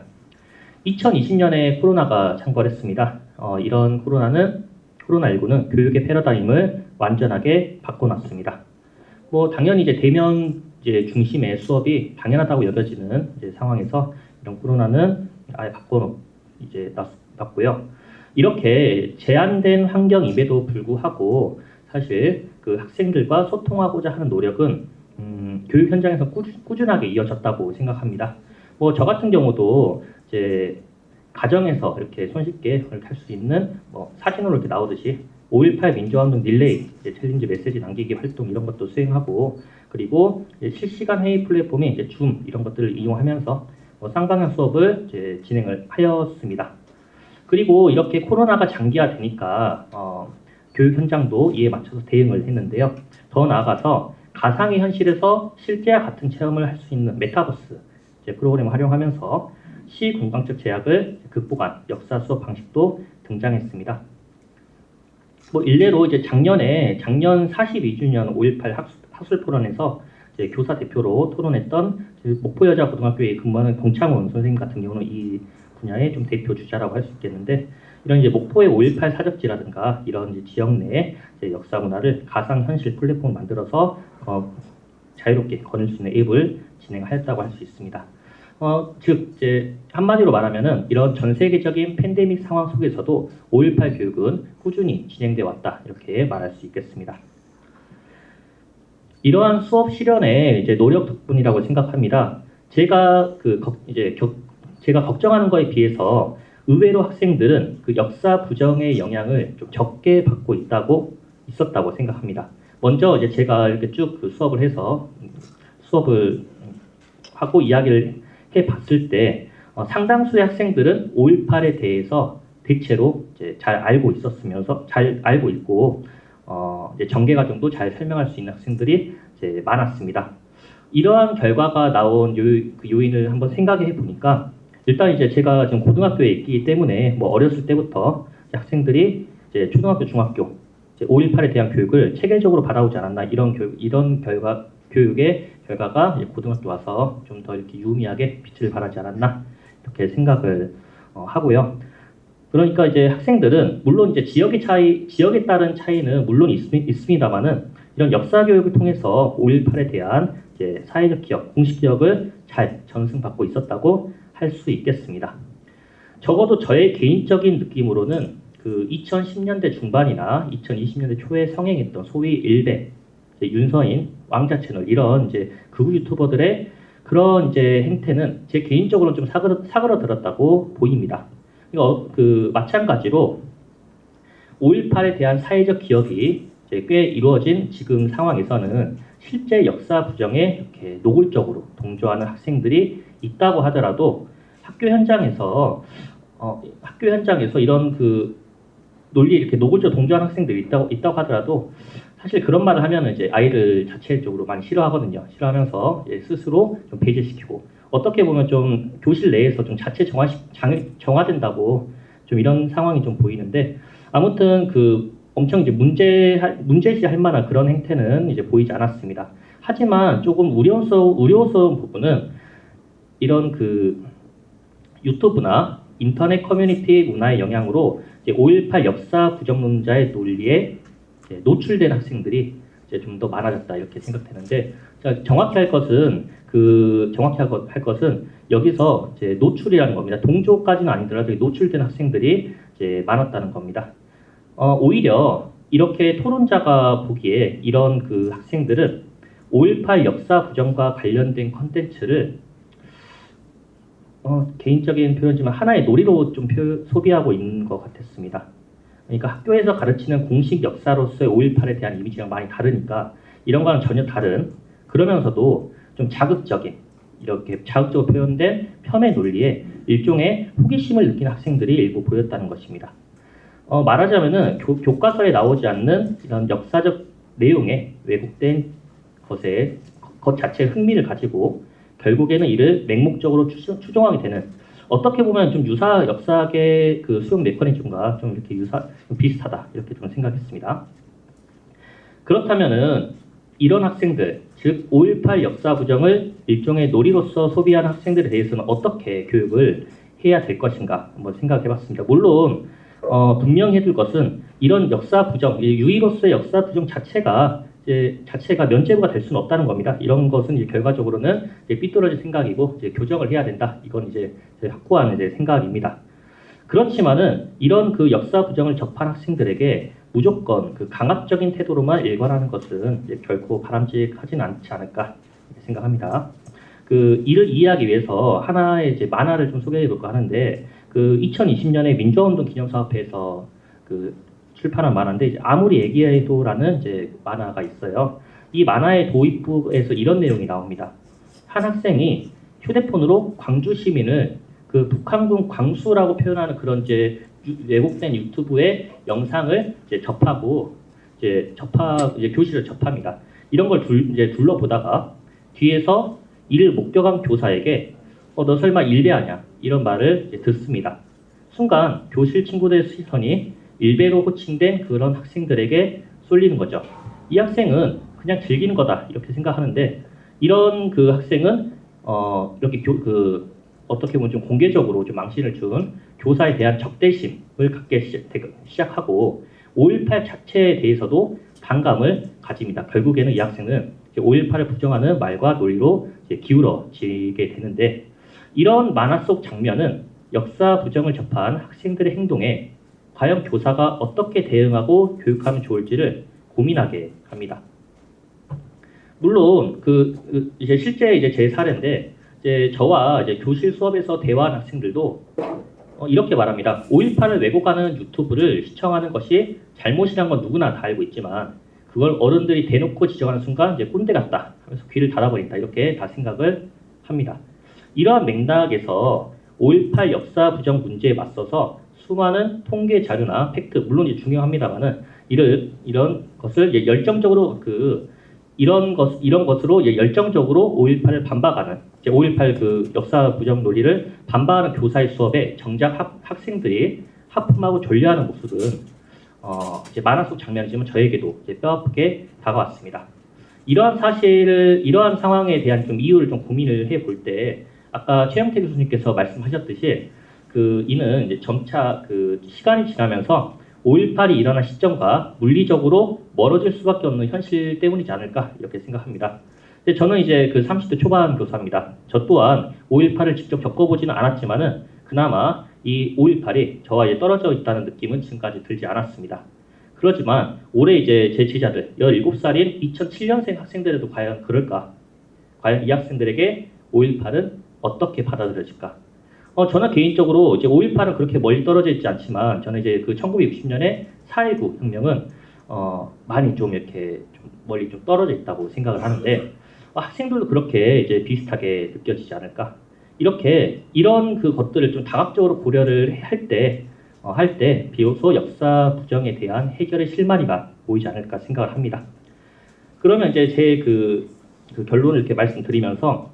E: 2020년에 코로나가 창궐했습니다. 이런 코로나19는 교육의 패러다임을 완전하게 바꿔놨습니다. 당연히 이제 대면 중심의 수업이 당연하다고 여겨지는 상황에서 이런 코로나는 아예 바꿔놨고요. 이렇게 제한된 환경임에도 불구하고 사실 그 학생들과 소통하고자 하는 노력은 교육 현장에서 꾸준하게 이어졌다고 생각합니다. 뭐 저 같은 경우도 이제 가정에서 이렇게 손쉽게 할 수 있는 뭐 사진으로 이렇게 나오듯이 5.18 민주화운동 릴레이, 이제 챌린지 메시지 남기기 활동 이런 것도 수행하고, 그리고 이제 실시간 회의 플랫폼인 이제 줌 이런 것들을 이용하면서 뭐 쌍방향 수업을 이제 진행을 하였습니다. 그리고 이렇게 코로나가 장기화되니까 교육 현장도 이에 맞춰서 대응을 했는데요. 더 나아가서 가상의 현실에서 실제와 같은 체험을 할 수 있는 메타버스 이제 프로그램을 활용하면서 시공간적 제약을 극복한 역사 수업 방식도 등장했습니다. 뭐 일례로 이제 작년 42주년 5.18 학술 토론에서 이제 교사 대표로 토론했던 목포 여자고등학교에 근무하는 동창훈 선생님 같은 경우는 이 분야의 좀 대표 주자라고 할 수 있겠는데, 이런 이제 목포의 5.18 사적지라든가 이런 이제 지역 내의 이제 역사 문화를 가상 현실 플랫폼 만들어서 자유롭게 거닐 수 있는 앱을 진행하였다고 할 수 있습니다. 즉 이제 한마디로 말하면은 이런 전 세계적인 팬데믹 상황 속에서도 5.18 교육은 꾸준히 진행돼 왔다 이렇게 말할 수 있겠습니다. 이러한 수업 실현의 이제 노력 덕분이라고 생각합니다. 제가 제가 걱정하는 거에 비해서 의외로 학생들은 그 역사 부정의 영향을 좀 적게 받고 있었다고 생각합니다. 먼저 이제 제가 이렇게 쭉 그 수업을 하고 이야기를 해 봤을 때 상당수의 학생들은 5.18에 대해서 대체로 이제 잘 알고 있고 이제 전개 과정도 잘 설명할 수 있는 학생들이 이제 많았습니다. 이러한 결과가 나온 요인을 한번 생각해 보니까, 일단 이제 제가 지금 고등학교에 있기 때문에 뭐 어렸을 때부터 학생들이 이제 초등학교, 중학교 이제 5.18에 대한 교육을 체계적으로 받아오지 않았나, 이런 교육의 결과가 이제 고등학교 와서 좀 더 이렇게 유의미하게 빛을 발하지 않았나 이렇게 생각을 하고요. 그러니까 이제 학생들은 물론 이제 지역에 따른 차이는 물론 있습니다만은 이런 역사 교육을 통해서 5.18에 대한 이제 사회적 기억, 공식 기억을 잘 전승받고 있었다고 할 수 있겠습니다. 적어도 저의 개인적인 느낌으로는 그 2010년대 중반이나 2020년대 초에 성행했던 소위 일베, 윤서인, 왕자 채널 이런 이제 극우 유튜버들의 그런 이제 행태는 제 개인적으로는 좀 사그러들었다고 보입니다. 그 마찬가지로 5.18에 대한 사회적 기억이 이제 꽤 이루어진 지금 상황에서는 실제 역사 부정에 이렇게 노골적으로 동조하는 학생들이 있다고 하더라도 학교 현장에서 이런 그 논리에 이렇게 노골적으로 동조하는 학생들이 있다고 하더라도 사실 그런 말을 하면은 이제 아이를 자체적으로 많이 싫어하거든요. 싫어하면서 스스로 좀 배제시키고, 어떻게 보면 좀 교실 내에서 좀 자체 정화된다고 좀 이런 상황이 좀 보이는데, 아무튼 그 엄청 이제 문제시할 만한 그런 행태는 이제 보이지 않았습니다. 하지만 조금 우려스러운 부분은 이런 그 유튜브나 인터넷 커뮤니티 문화의 영향으로 이제 5.18 역사 부정론자의 논리에 노출된 학생들이 이제 좀 더 많아졌다 이렇게 생각되는데, 정확히 할 것은 여기서 이제 노출이라는 겁니다. 동조까지는 아니더라도 노출된 학생들이 이제 많았다는 겁니다. 오히려 이렇게 토론자가 보기에 이런 그 학생들은 5.18 역사 부정과 관련된 컨텐츠를 개인적인 표현이지만 하나의 놀이로 좀 소비하고 있는 것 같았습니다. 그러니까 학교에서 가르치는 공식 역사로서의 5.18에 대한 이미지가 많이 다르니까 이런 거랑 전혀 다른, 그러면서도 좀 이렇게 자극적으로 표현된 폄훼 논리에 일종의 호기심을 느끼는 학생들이 일부 보였다는 것입니다. 말하자면은 교과서에 나오지 않는 이런 역사적 내용에 왜곡된 것 자체에 흥미를 가지고 결국에는 이를 맹목적으로 추종하게 되는, 어떻게 보면 좀 유사 역사학의 그 수용 메커니즘과 좀 이렇게 좀 비슷하다 이렇게 좀 생각했습니다. 그렇다면은 이런 학생들, 즉 5.18 역사 부정을 일종의 놀이로서 소비하는 학생들에 대해서는 어떻게 교육을 해야 될 것인가 한번 생각해봤습니다. 물론 분명히 해둘 것은 이런 역사 부정, 유의로서의 역사 부정 자체가 면죄부가 될 수는 없다는 겁니다. 이런 것은 이제 결과적으로는 이제 삐뚤어진 생각이고 이제 교정을 해야 된다. 이건 이제 확고한 이제 생각입니다. 그렇지만은 이런 그 역사 부정을 접한 학생들에게 무조건 그 강압적인 태도로만 일관하는 것은 이제 결코 바람직하진 않지 않을까 생각합니다. 그 이를 이해하기 위해서 하나의 이제 만화를 좀 소개해 볼까 하는데 그 2020년에 민주화운동 기념사업회에서 그 출판한 만화인데 이제 아무리 얘기해도라는 이제 만화가 있어요. 이 만화의 도입부에서 이런 내용이 나옵니다. 한 학생이 휴대폰으로 광주 시민을 그 북한군 광수라고 표현하는 그런 이제 왜곡된 유튜브의 영상을 이제 접하고 이제 교실을 접합니다. 이런 걸 이제 둘러보다가 뒤에서 이를 목격한 교사에게 너 설마 일배하냐 이런 말을 이제 듣습니다. 순간 교실 친구들의 시선이 일배로 호칭된 그런 학생들에게 쏠리는 거죠. 이 학생은 그냥 즐기는 거다 이렇게 생각하는데 이런 그 학생은 이렇게 어떻게 보면 좀 공개적으로 좀 망신을 준 교사에 대한 적대심을 갖게 시작하고 5.18 자체에 대해서도 반감을 가집니다. 결국에는 이 학생은 5.18을 부정하는 말과 논리로 기울어지게 되는데 이런 만화 속 장면은 역사 부정을 접한 학생들의 행동에 과연 교사가 어떻게 대응하고 교육하면 좋을지를 고민하게 합니다. 물론 이제 실제 이제 제 사례인데 이제 저와 이제 교실 수업에서 대화한 학생들도 이렇게 말합니다. 5.18을 왜곡하는 유튜브를 시청하는 것이 잘못이란 건 누구나 다 알고 있지만 그걸 어른들이 대놓고 지적하는 순간 이제 꼰대 같다 하면서 귀를 닫아버린다 이렇게 다 생각을 합니다. 이러한 맥락에서 5.18 역사 부정 문제에 맞서서 수많은 통계 자료나 팩트 물론 이제 중요합니다만은 이런 것을 이제 열정적으로 이런 것으로 이제 열정적으로 5.18을 반박하는 5.18 그 역사 부정 논리를 반박하는 교사의 수업에 정작 학생들이 하품하고 졸려하는 모습은 이제 만화 속 장면이지만 저에게도 이제 뼈아프게 다가왔습니다. 이러한 상황에 대한 좀 이유를 좀 고민을 해볼 때 아까 최영태 교수님께서 말씀하셨듯이 이는 이제 점차 시간이 지나면서 5.18이 일어난 시점과 물리적으로 멀어질 수밖에 없는 현실 때문이지 않을까 이렇게 생각합니다. 근데 저는 이제 30대 초반 교사입니다. 저 또한 5.18을 직접 겪어보지는 않았지만은 그나마 이 5.18이 저와 이제 떨어져 있다는 느낌은 지금까지 들지 않았습니다. 그렇지만 올해 이제 제 제자들 17살인 2007년생 학생들에도 과연 그럴까? 과연 이 학생들에게 5.18은 어떻게 받아들여질까? 저는 개인적으로 이제 5.18은 그렇게 멀리 떨어져 있지 않지만 저는 이제 1960년에 4.19 혁명은 많이 좀 이렇게 좀 멀리 좀 떨어져 있다고 생각을 하는데 학생들도 그렇게 이제 비슷하게 느껴지지 않을까? 이런 것들을 좀 다각적으로 고려를 할 때 비로소 역사 부정에 대한 해결의 실마리가 보이지 않을까 생각을 합니다. 그러면 이제 제 결론을 이렇게 말씀드리면서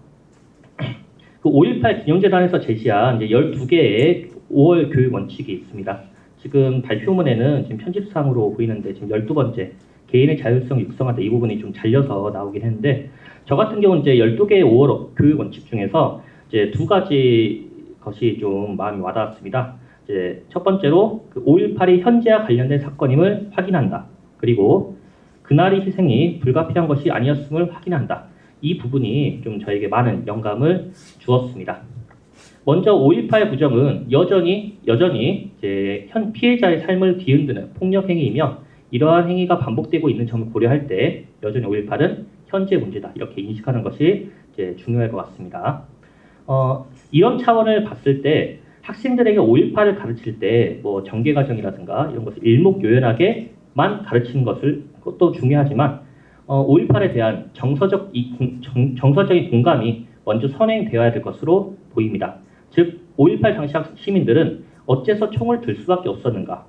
E: 5.18 기념재단에서 제시한 이제 12개의 5월 교육 원칙이 있습니다. 지금 발표문에는 지금 편집상으로 보이는데 지금 12번째 개인의 자율성 육성한다 이 부분이 좀 잘려서 나오긴 했는데 저 같은 경우는 이제 12개의 5월 교육 원칙 중에서 이제 두 가지 것이 좀 마음이 와닿았습니다. 이제 첫 번째로 5.18이 현재와 관련된 사건임을 확인한다. 그리고 그날의 희생이 불가피한 것이 아니었음을 확인한다. 이 부분이 좀 저에게 많은 영감을 주었습니다. 먼저 5.18 부정은 여전히 이제 피해자의 삶을 뒤흔드는 폭력 행위이며 이러한 행위가 반복되고 있는 점을 고려할 때 여전히 5.18은 현재 문제다 이렇게 인식하는 것이 이제 중요할 것 같습니다. 이런 차원을 봤을 때 학생들에게 5.18을 가르칠 때 뭐 전개 과정이라든가 이런 것을 일목요연하게만 가르치는 것도 중요하지만 5.18에 대한 정서적인 공감이 먼저 선행되어야 될 것으로 보입니다. 즉 5.18 당시 시민들은 어째서 총을 들 수밖에 없었는가?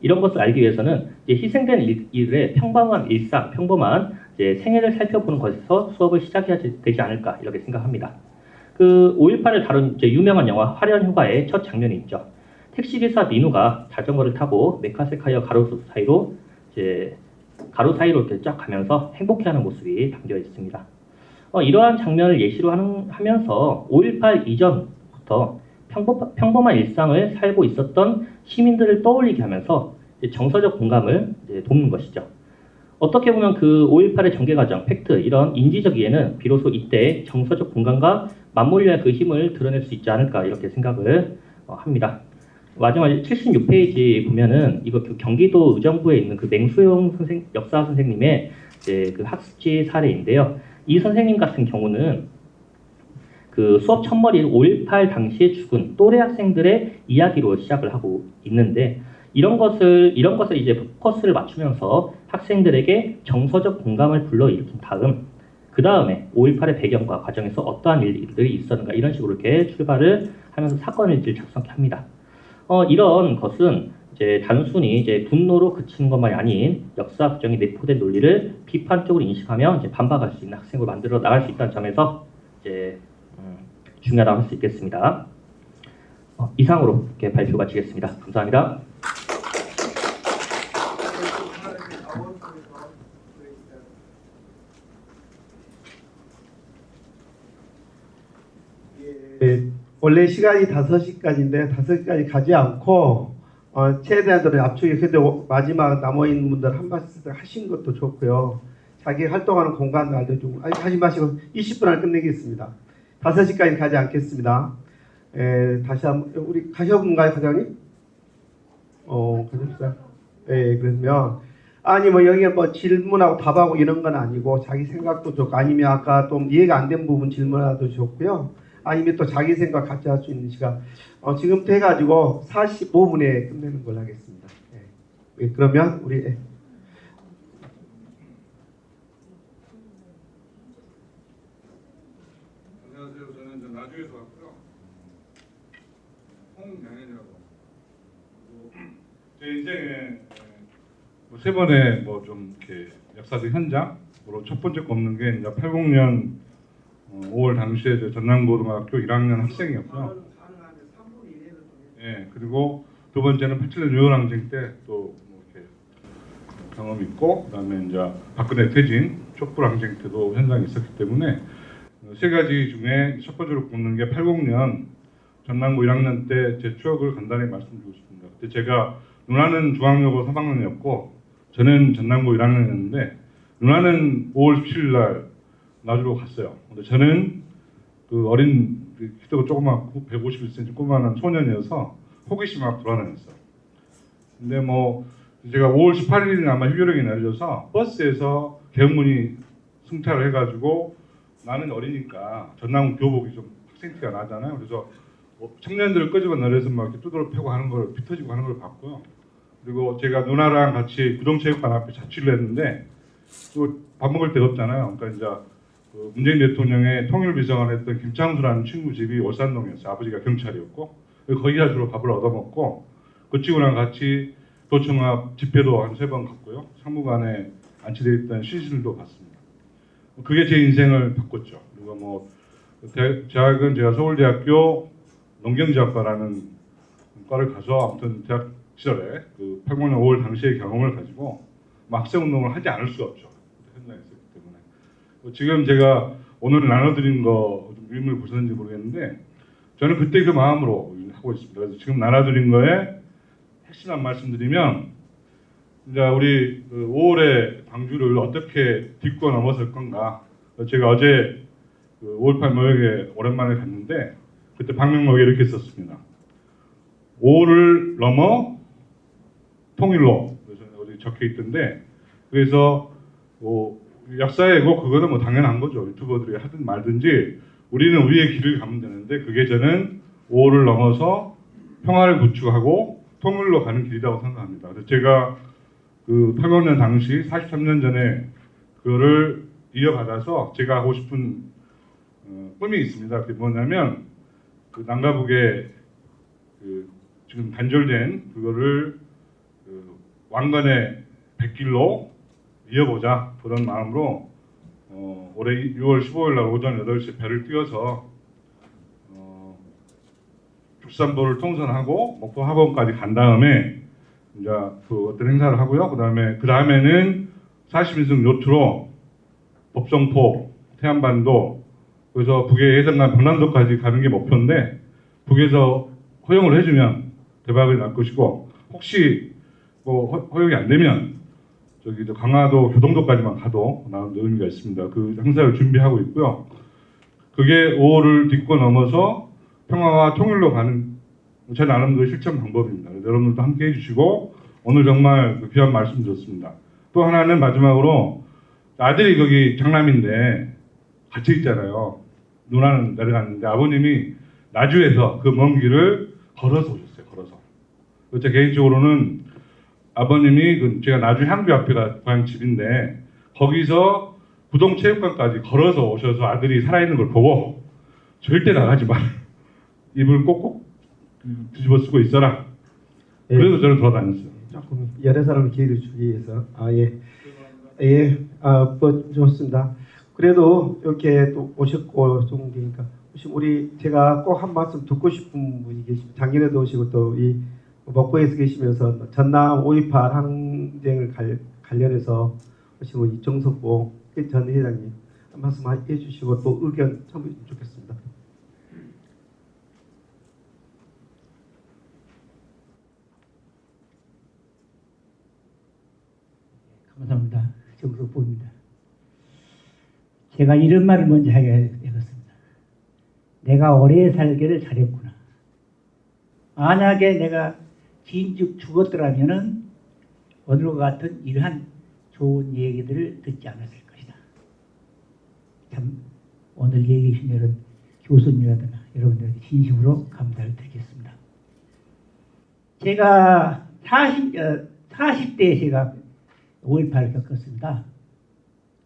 E: 이런 것을 알기 위해서는 이제 희생된 일의 평범한 일상, 평범한 이제 생애를 살펴보는 것에서 수업을 시작해야 되지 않을까 이렇게 생각합니다. 5.18을 다룬 이제 유명한 영화 화련휴가의 첫 장면이 있죠. 택시기사 민우가 자전거를 타고 메카세카이어 가로 사이로 이렇게 쫙 가면서 행복해하는 모습이 담겨 있습니다. 이러한 장면을 예시로 하면서 5.18 이전부터 평범한 일상을 살고 있었던 시민들을 떠올리게 하면서 정서적 공감을 돕는 것이죠. 어떻게 보면 5.18의 전개 과정, 팩트, 이런 인지적 이해는 비로소 이때 정서적 공감과 맞물려야 그 힘을 드러낼 수 있지 않을까 이렇게 생각을 합니다. 마지막 76페이지 보면은 이거 그 경기도 의정부에 있는 그 맹수용 역사 선생님의 이제 그 학습지 사례인데요. 이 선생님 같은 경우는 그 수업 첫머리를 5.18 당시에 죽은 또래 학생들의 이야기로 시작을 하고 있는데 이런 것을 이제 포커스를 맞추면서 학생들에게 정서적 공감을 불러일으킨 다음 그 다음에 5.18의 배경과 과정에서 어떠한 일들이 있었는가 이런 식으로 이렇게 출발을 하면서 사건 일지를 작성케 합니다. 이런 것은 이제 단순히 이제 분노로 그치는 것만이 아닌 역사 부정이 내포된 논리를 비판적으로 인식하며 이제 반박할 수 있는 학생으로 만들어 나갈 수 있다는 점에서 이제 중요하다고 할 수 있겠습니다. 이상으로 이렇게 발표 마치겠습니다. 감사합니다.
A: 원래 시간이 5시까지인데 5시까지 가지 않고 최대한 압축해 그래도 마지막 남아있는 분들 한 말씀 하신 것도 좋고요. 자기 활동하는 공간도 알려주고 하지 마시고 20분 안에 끝내겠습니다. 5시까지 가지 않겠습니다. 다시 한번 우리 가셔본가요, 과장님? 가셨어요? 그러면 아니 뭐 여기에 뭐 질문하고 답하고 이런 건 아니고 자기 생각도 좋고 아니면 아까 좀 이해가 안 된 부분 질문하도 좋고요. 아니면 또 자기 생각 같이 할 수 있는 시간 지금부터 해가지고 45분에 끝내는 걸로 하겠습니다. 그러면 우리
F: 안녕하세요. 저는 이제 나주에서 왔고요. 홍양현이라고. 제 인생에 세 번의 뭐 좀 이렇게 역사적 현장으로 첫 번째 꼽는 게 이제 80년 5월 당시에 이제 전남고등학교 1학년 학생이었고요. 예, 그리고 두 번째는 87년 6.18 때 또 뭐 이렇게 경험이 있고, 그다음에 이제 박근혜 퇴진 촛불 항쟁 때도 현장에 있었기 때문에 세 가지 중에 첫 번째로 꼽는 게 80년 전남고 1학년 때 제 추억을 간단히 말씀드리고 싶습니다. 그때 제가 누나는 중앙여고 3학년이었고 저는 전남고 1학년이었는데 누나는 5월 17일 날 나주로 갔어요. 근데 저는 그 어린 키도가 조그맣고 151cm 조그만한 소년이어서 호기심 막 돌아다녔어요. 근데 뭐 제가 5월 18일에 아마 휴교령이 내려져서 버스에서 개문이 승차를 해가지고 나는 어리니까 전남 교복이 좀 학생티가 나잖아요. 그래서 청년들을 끄집어 내려서 막 이렇게 두드러 패고 하는 걸 비터지고 하는 걸 봤고요. 그리고 제가 누나랑 같이 구동체육관 앞에 자취를 했는데 또 밥 먹을 데가 없잖아요. 그러니까 이제 그 문재인 대통령의 통일비서관 했던 김창수라는 친구 집이 월산동이었어요. 아버지가 경찰이었고 거기 가서 밥을 얻어먹고 그 친구랑 같이 도청 앞 집회도 한 3번 갔고요. 상무관에 안치되어 있던 시신도 봤습니다. 그게 제 인생을 바꿨죠. 그리고 뭐 대학은 제가 서울대학교 농경제학과라는 과를 가서 아무튼 대학 시절에 그 80년 5월 당시의 경험을 가지고 학생운동을 하지 않을 수가 없죠. 현장에 있었기 때문에. 지금 제가 오늘 나눠드린 거 좀 의미를 보셨는지 모르겠는데 저는 그때 그 마음으로 하고 있습니다. 그래서 지금 나눠드린 거에 핵심만 말씀드리면 이제 우리 5월의 광주를 어떻게 딛고 넘어설 건가. 제가 어제 5.18 모욕에 오랜만에 갔는데 그때 방명록에 이렇게 썼습니다. 5월을 넘어 통일로 그래서 어디 적혀 있던데 그래서 뭐 역사이고 그거는 뭐 당연한 거죠. 유튜버들이 하든 말든지 우리는 우리의 길을 가면 되는데 그게 저는 5월을 넘어서 평화를 구축하고 통일로 가는 길이라고 생각합니다. 그래서 제가 그 80년 당시 43년 전에 그거를 이어받아서 제가 하고 싶은 꿈이 있습니다. 그게 뭐냐면 그 남과 북의 그 지금 단절된 그거를 그 왕관의 백길로 이어보자 그런 마음으로 올해 6월 15일 날 오전 8시에 배를 띄워서 죽산보를 통선하고 목포 하범까지 간 다음에 이제 그 어떤 행사를 하고요. 그 다음에는 40인승 요트로 법성포, 태안반도 그래서 북의 해상간 변남도까지 가는 게 목표인데 북에서 허용을 해주면 대박이 날 것이고 혹시 뭐 허용이 안 되면 저기 강화도 교동도까지만 가도 나는 의미가 있습니다. 그 행사를 준비하고 있고요. 그게 5월을 딛고 넘어서 평화와 통일로 가는 제 나름 그 실천 방법입니다. 그래서 여러분들도 함께 해주시고 오늘 정말 그 귀한 말씀 드렸습니다. 또 하나는 마지막으로 아들이 거기 장남인데 갇혀 있잖아요. 누나는 내려갔는데 아버님이 나주에서 그 먼 길을 걸어서 오셨어요. 걸어서. 제 개인적으로는 아버님이 제가 나주 향교 앞에가 고향 집인데 거기서 부동체육관까지 걸어서 오셔서 아들이 살아있는 걸 보고 절대 나가지 마. 입을 꼭꼭 뒤집어 쓰고 있어라. 그래서 저는 돌아다녔어요.
A: 조금 여러 사람을 기회를 주기 위해서 뭐 좋습니다. 그래도 이렇게 또 오셨고 좋으니까 우리 제가 꼭 한 말씀 듣고 싶은 분이 계십니다. 작년에도 오시고 또 이 목포에서 계시면서 전남 5.18 항쟁을 관련해서 오신 우리 이종석보 전 회장님 한 말씀 해주시고 또 의견 첨부해 주시면 좋겠습니다.
G: 감사합니다. 정석보입니다. 제가 이런 말을 먼저 하게 되었습니다. 내가 오래 살기를 잘했구나. 만약에 내가 진즉 죽었더라면은 오늘과 같은 이러한 좋은 얘기들을 듣지 않았을 것이다. 참 오늘 얘기해 주신 이런 교수님이라든가 여러분들에게 진심으로 감사를 드리겠습니다. 제가 40대에 제가 5.18을 겪었습니다.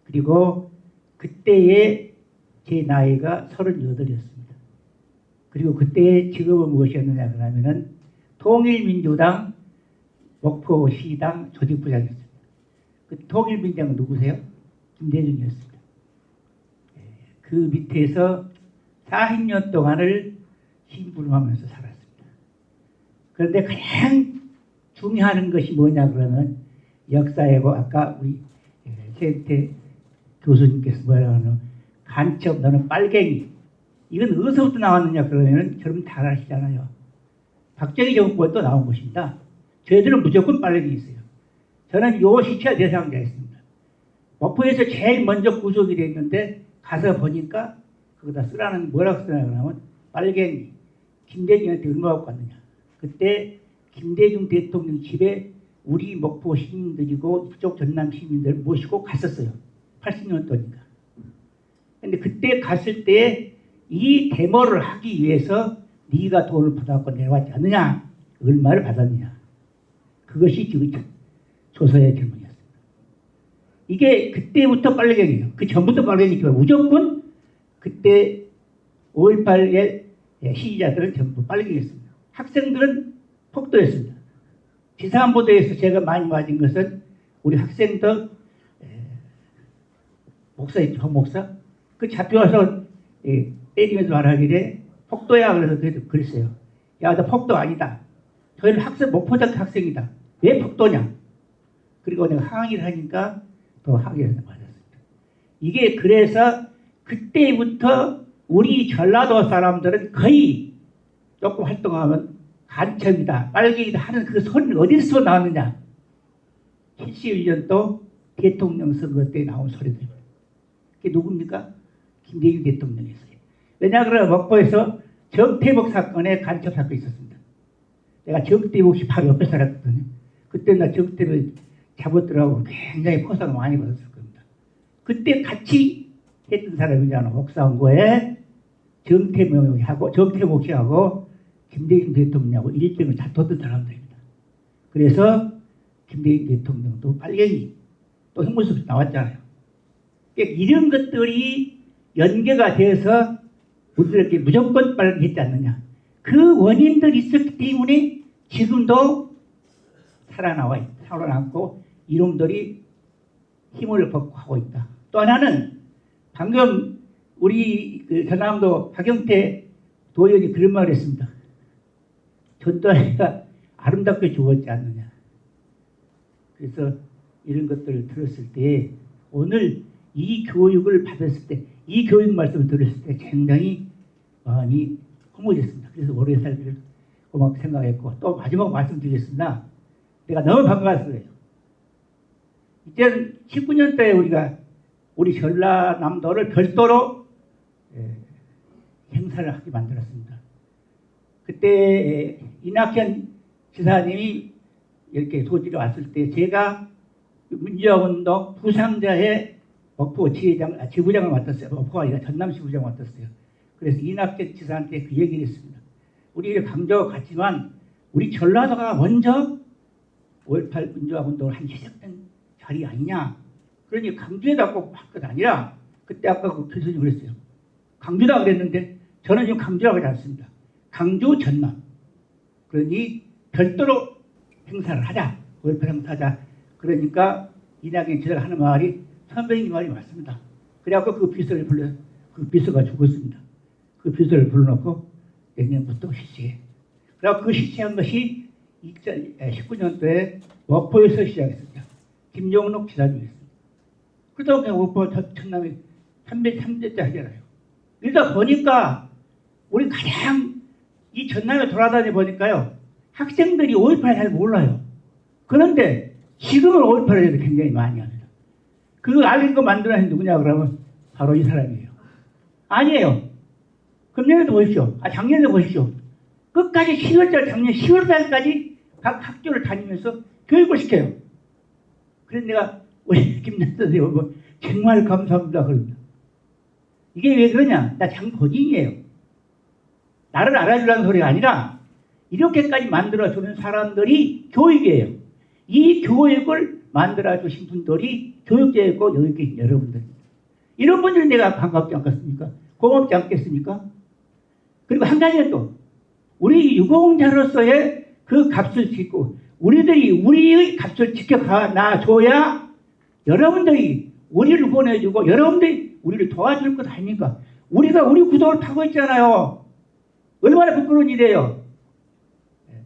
G: 그리고 그때의 제 나이가 38이었습니다. 그리고 그때의 직업은 무엇이었느냐 그러면은 통일민주당 목포시당 조직부장이었습니다. 그 통일민주당은 누구세요? 김대중이었습니다. 그 밑에서 40년 동안을 심부름하면서 살았습니다. 그런데 가장 중요한 것이 뭐냐 그러면 역사이고 아까 우리 최태 교수님께서 뭐라고 하는 간첩 너는 빨갱이 이건 어디서부터 나왔느냐 그러면 여러분 다 아시잖아요. 박정희 정부가 또 나온 것입니다. 저희들은 무조건 빨갱이 있어요. 저는 요 시체 대상자였습니다. 목포에서 제일 먼저 구속이 됐는데 가서 보니까 거기다 쓰라는 뭐라고 쓰냐 그러면 빨갱이 김대중한테 얼마 갖고 왔느냐. 그때 김대중 대통령 집에 우리 목포 시민들이고 이쪽 전남 시민들 모시고 갔었어요. 80년도니까. 근데 그때 갔을 때 이 데모를 하기 위해서 네가 돈을 받아갖고 내려왔지 않느냐? 얼마를 받았느냐? 그것이 지금 조서의 질문이었습니다. 이게 그때부터 빨갱이에요. 그 전부터 빨갱이니까 무조건 그때 5.18의 시위자들은 전부 빨갱이였습니다. 학생들은 폭도였습니다. 지상보도에서 제가 많이 맞은 것은 우리 학생들 목사 있죠, 한 목사 그 잡혀와서 때리면서 말하기를 폭도야 그래서 그랬어요. 야, 나 폭도 아니다. 저희는 학생 목포대학교 학생이다. 왜 폭도냐? 그리고 내가 항의를 하니까 더 항의를 맞았습니다. 이게 그래서 그때부터 우리 전라도 사람들은 거의 조금 활동하면 간첩이다, 빨갱이다 하는 그 소리는 어디서 나왔느냐? 71년도 대통령 선거 때 나온 소리들입니다. 그게 누굽니까? 김대중 대통령이었어요. 왜냐 그러면 목포에서 정태복 사건에 간첩 사건이 있었습니다. 내가 정태복 씨 바로 옆에 살았거든요. 그때 나 정태를 잡았더라고 굉장히 포상을 많이 받았을 겁니다. 그때 같이 했던 사람이잖아. 옥상고에 정태복 씨하고 김대중 대통령하고 일정을 다퉜던 사람들입니다. 그래서 김대중 대통령도 빨갱이 또 흉물수업 나왔잖아요. 그러니까 이런 것들이 연계가 돼서 우리들에게 무조건 빨갱이했지 않느냐. 그 원인들이 있었기 때문에 지금도 살아남고 이놈들이 힘을 받고 하고 있다. 또 하나는 방금 우리 전남도 박영태 도의원이 그런 말을 했습니다. 전두환이가 아름답게 죽었지 않느냐. 그래서 이런 것들을 들었을 때 오늘 이 교육을 받았을 때 이 교육 말씀을 들었을 때 굉장히 마음이 허무해졌습니다. 그래서 오래 살기를 고맙게 생각했고 또 마지막 말씀드리겠습니다. 내가 너무 반가웠어요. 이제 19년도에 우리 전라남도를 별도로 행사를 하게 만들었습니다. 그때 이낙현 지사님이 이렇게 소지로 왔을 때 제가 민주화운동 부상자의 목포 지부장을 맡았어요. 목포가 아니라 전남시 부장을 맡았어요. 그래서 이낙현 지사한테 그 얘기를 했습니다. 우리 강조가 같지만 우리 전라도가 먼저 5.18 민주화운동을 한 시작된 자리 아니냐. 그러니 강조에다 꼭 할 것 아니라 그때 아까 그 교수님 그랬어요. 강조다 그랬는데 저는 지금 강조라고 하지 않습니다. 강조 전남. 그러니 별도로 행사를 하자. 5.18 행사하자. 그러니까 이낙연 지사가 하는 말이 선배님 말이 맞습니다. 그래갖고 그 비서를 불러, 그 비서가 죽었습니다. 그 비서를 불러놓고 내년부터 실시해. 그래갖고 그 실시한 것이 2019년도에 목포에서 시작했습니다. 김용록 지사님이었습니다. 그러다 보니까 목포 전남이 3대째 하잖아요. 이러다 보니까 우리 가장 이 전남에 돌아다니 보니까요. 학생들이 5.18 잘 몰라요. 그런데 지금은 5.18에 대해서 굉장히 많이 합니다. 그거 알린 거 만들어낸 누구냐 그러면 바로 이 사람이에요. 아니에요. 금년에도 보십시오. 작년에도 보십시오. 끝까지 10월달 작년 10월달까지 각 학교를 다니면서 교육을 시켜요. 그래서 내가 우리 김남 선생님 보고 정말 감사합니다 그럽니다. 이게 왜 그러냐? 나 장본인이에요. 나를 알아주라는 소리가 아니라 이렇게까지 만들어주는 사람들이 교육이에요. 이 교육을 만들어주신 분들이 교육계에 있고 여기 계신 여러분들입니다. 이런 분들 내가 반갑지 않겠습니까? 고맙지 않겠습니까? 그리고 한 가지는 또 우리 유공자로서의 그 값을 지키고 우리들이 우리의 값을 지켜놔줘야 여러분들이 우리를 보내주고 여러분들이 우리를 도와줄 것 아닙니까? 우리가 우리 구독을 파고 있잖아요. 얼마나 부끄러운 일이에요.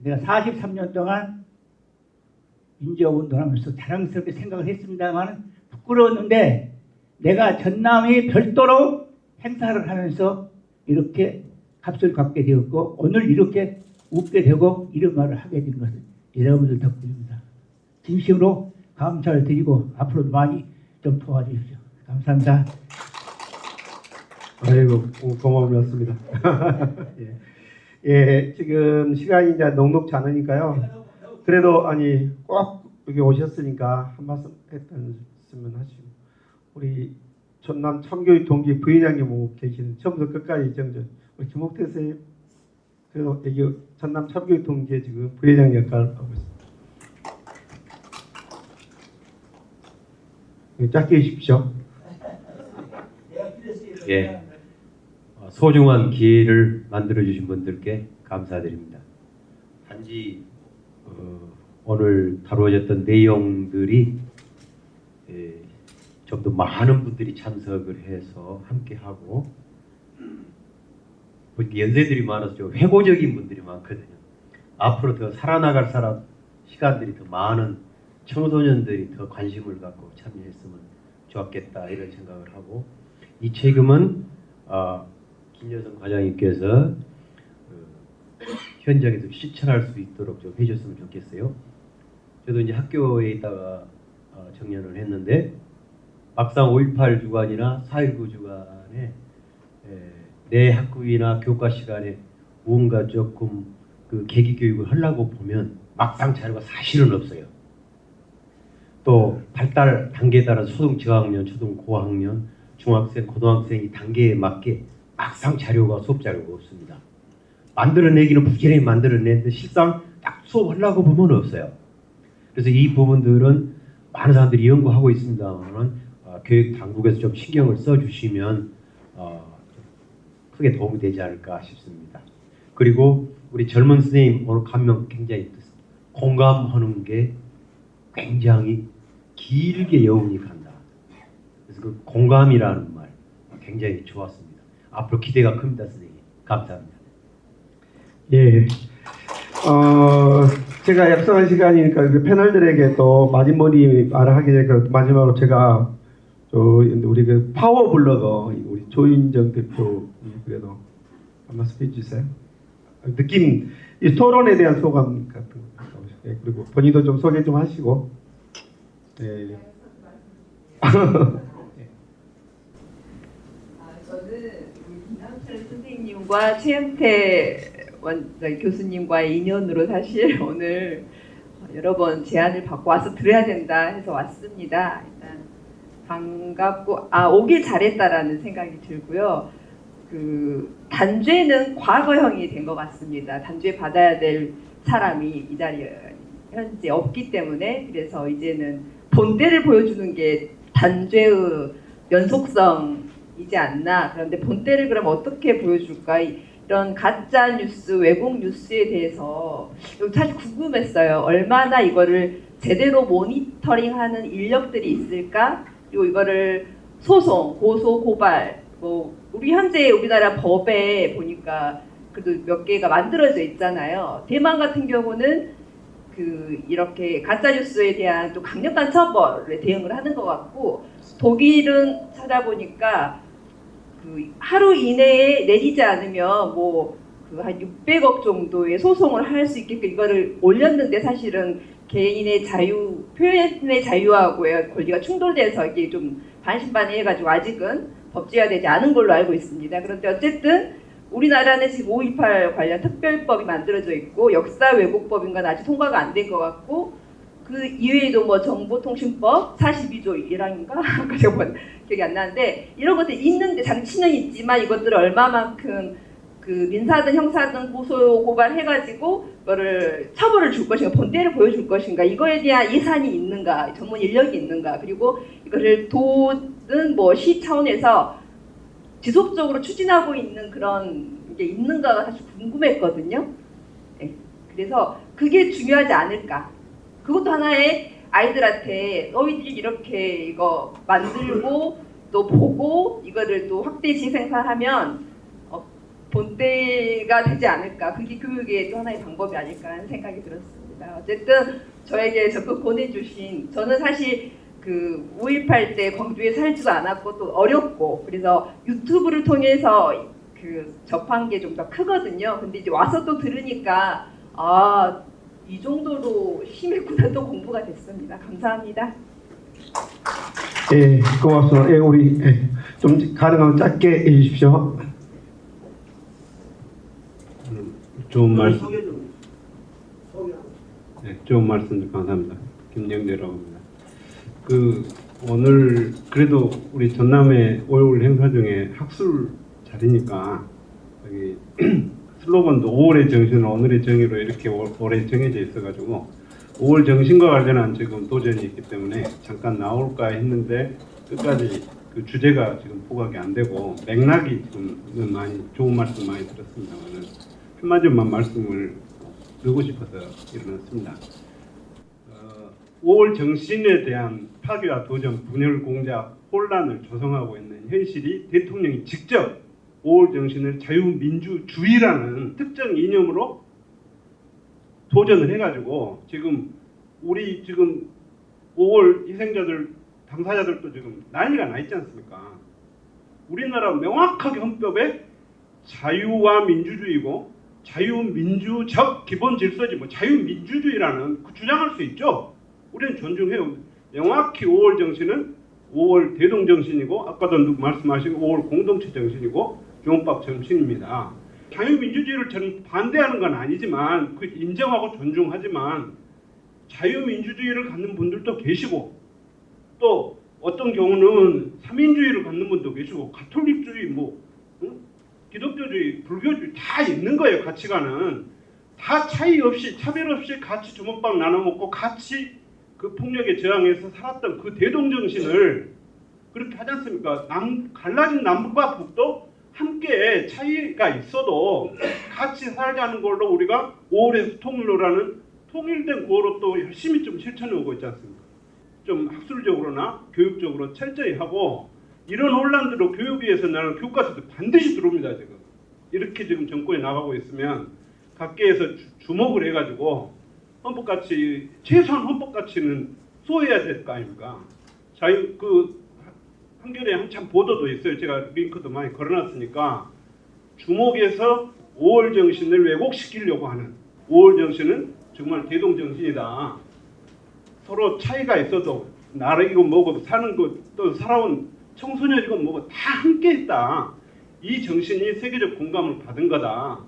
G: 내가 43년 동안 민주화운동하면서 자랑스럽게 생각을 했습니다만 부끄러웠는데 내가 전남이 별도로 행사를 하면서 이렇게 값을 갖게 되었고 오늘 이렇게 웃게 되고 이런 말을 하게 된 것은 여러분들 덕분입니다. 진심으로 감사를 드리고 앞으로도 많이 좀 도와주십시오. 감사합니다.
A: 아이고 고마웠습니다. 예. 예, 지금 시간이 이제 넉넉지 않으니까요. 그래도 아니 꼭 여기 오셨으니까 한 말씀 했으면 하시고 우리 전남 참교육 동기 부회장님 오고 계시는 처음부터 끝까지 우리 김옥태 선생님 그래도 여기 전남 참교육 동기의 지금 부회장 역할을 하고 있습니다. 짧게 해주십시오.
H: 예, 소중한 기회를 만들어주신 분들께 감사드립니다. 단지 오늘 다루어졌던 내용들이 좀 더 많은 분들이 참석을 해서 함께하고 연세들이 많아서 좀 회고적인 분들이 많거든요. 앞으로 더 살아나갈 시간들이 더 많은 청소년들이 더 관심을 갖고 참여했으면 좋았겠다 이런 생각을 하고 이 책임은 김여성 과장님께서 현장에서 실천할 수 있도록 좀 해줬으면 좋겠어요. 저도 이제 학교에 있다가 정년을 했는데 막상 5.18 주간이나 4.19 주간에 내 학급이나 교과 시간에 무언가 조금 그 계기 교육을 하려고 보면 막상 자료가 사실은 없어요. 또 발달 단계에 따라서 초등 저학년, 초등 고학년, 중학생, 고등학생 이 단계에 맞게 막상 자료가 수업 자료가 없습니다. 만들어내기는 부지런히 만들어내는데 실상 딱 수업하려고 보면 없어요. 그래서 이 부분들은 많은 사람들이 연구하고 있습니다만 교육 당국에서 좀 신경을 써주시면 크게 도움이 되지 않을까 싶습니다. 그리고 우리 젊은 선생님 오늘 감명 굉장히 뜻습니다. 공감하는 게 굉장히 길게 여운이 간다. 그래서 그 공감이라는 말 굉장히 좋았습니다. 앞으로 기대가 큽니다, 선생님. 감사합니다.
A: 예. 제가 약속한 시간이니까 그 패널들에게 또 마지막에 말하기 전에 그 마지막으로 제가 우리 그 파워 블로거 우리 조인정 대표 그래도 한 말씀 해주세요. 느낌 이 토론에 대한 소감 같은 거 그리고 본인도 좀 소개 좀 하시고. 네.
I: 저는 우리 김남철 선생님과 최영태 교수님과의 인연으로 사실 오늘 여러 번 제안을 받고 와서 들어야 된다 해서 왔습니다. 일단 반갑고 오길 잘했다라는 생각이 들고요. 그 단죄는 과거형이 된 것 같습니다. 단죄 받아야 될 사람이 이 자리에 현재 없기 때문에 그래서 이제는 본때를 보여주는 게 단죄의 연속성이지 않나. 그런데 본때를 그럼 어떻게 보여줄까? 이런 가짜 뉴스, 왜곡 뉴스에 대해서 사실 궁금했어요. 얼마나 이거를 제대로 모니터링하는 인력들이 있을까? 그리고 이거를 소송, 고소, 고발, 우리 현재 우리나라 법에 보니까 그래도 몇 개가 만들어져 있잖아요. 대만 같은 경우는 이렇게 가짜 뉴스에 대한 또 강력한 처벌에 대응을 하는 것 같고, 독일은 찾아보니까 하루 이내에 내리지 않으면 한 600억 정도의 소송을 할 수 있게끔 이거를 올렸는데, 사실은 개인의 자유, 표현의 자유하고의 권리가 충돌돼서 이게 좀 반신반의해가지고 아직은 법제화되지 않은 걸로 알고 있습니다. 그런데 어쨌든 우리나라는 지금 5.18 관련 특별법이 만들어져 있고, 역사 왜곡법인가 아직 통과가 안 된 것 같고, 그 이외에도 정보통신법 42조 1항인가? 제가 기억이 안 나는데, 이런 것들이 있는데, 장치는 있지만 이것들을 얼마만큼 민사든 형사든 고소 고발해가지고 그거를 처벌을 줄 것인가, 본때를 보여줄 것인가, 이거에 대한 예산이 있는가, 전문 인력이 있는가, 그리고 이거를 도든 시 차원에서 지속적으로 추진하고 있는 그런 게 있는가가 사실 궁금했거든요. 네. 그래서 그게 중요하지 않을까. 그것도 하나의 아이들한테 너희들이 이렇게 이거 만들고 또 보고 이거를 또 확대 재생산하면 본때가 되지 않을까. 그게 교육의 또 하나의 방법이 아닐까 하는 생각이 들었습니다. 어쨌든 저에게 적극 보내주신, 저는 사실 5.18 때 광주에 살지도 않았고 또 어렵고, 그래서 유튜브를 통해서 접한 게 좀 더 크거든요. 근데 이제 와서 또 들으니까 이 정도로 심했구나, 또 공부가 됐습니다. 감사합니다.
A: 예, 고맙습니다. 예, 우리 좀 가능하면 짧게 해주십시오.
J: 좋은 말씀. 네, 좋은 말씀 감사합니다. 김영대라고 합니다. 오늘 그래도 우리 전남의 5.18 행사 중에 학술 자리니까 여기 슬로건도 5월의 정신을 오늘의 정의로 이렇게 오래 정해져 있어가지고 5월 정신과 관련한 지금 도전이 있기 때문에 잠깐 나올까 했는데 끝까지 그 주제가 지금 부각이 안 되고 맥락이 지금 많이 좋은 말씀 많이 들었습니다만은 한마디만 말씀을 드리고 싶어서 일어났습니다. 5월 정신에 대한 파괴와 도전, 분열 공작, 혼란을 조성하고 있는 현실이 대통령이 직접 5월 정신을 자유민주주의라는 특정 이념으로 도전을 해가지고 우리 5월 희생자들, 당사자들도 지금 난리가 나 있지 않습니까? 우리나라 명확하게 헌법에 자유와 민주주의고 자유민주적 기본 질서지 자유민주주의라는 주장할 수 있죠. 우리는 존중해요. 명확히 5월 정신은 5월 대동정신이고, 아까도 말씀하신 5월 공동체 정신이고 종합법 정신입니다. 자유민주주의를 저는 반대하는 건 아니지만 인정하고 존중하지만 자유민주주의를 갖는 분들도 계시고, 또 어떤 경우는 삼인주의를 갖는 분도 계시고, 가톨릭주의, 기독교주의, 불교주의 다 있는 거예요. 가치관은 다 차이 없이, 차별 없이 같이 주먹밥 나눠 먹고 같이 폭력에 저항해서 살았던 그 대동정신을 그렇게 하지 않습니까? 갈라진 남북과 북도 함께 차이가 있어도 같이 살자는 걸로 우리가 5월에서 통일로라는 통일된 구호로 또 열심히 좀 실천해 오고 있지 않습니까? 좀 학술적으로나 교육적으로 철저히 하고, 이런 혼란들로 교육위에서 나는 교과서도 반드시 들어옵니다. 지금 이렇게 지금 정권이 나가고 있으면 각계에서 주목을 해가지고 헌법가치, 최소한 헌법가치는 소해야 될 거 아닙니까? 한겨레 한참 보도도 있어요. 제가 링크도 많이 걸어놨으니까 주목해서 5월 정신을 왜곡시키려고 하는, 5월 정신은 정말 대동정신이다. 서로 차이가 있어도 나라이고 뭐고 사는 또 살아온 청소년이고 뭐고 다 함께했다. 이 정신이 세계적 공감을 받은 거다.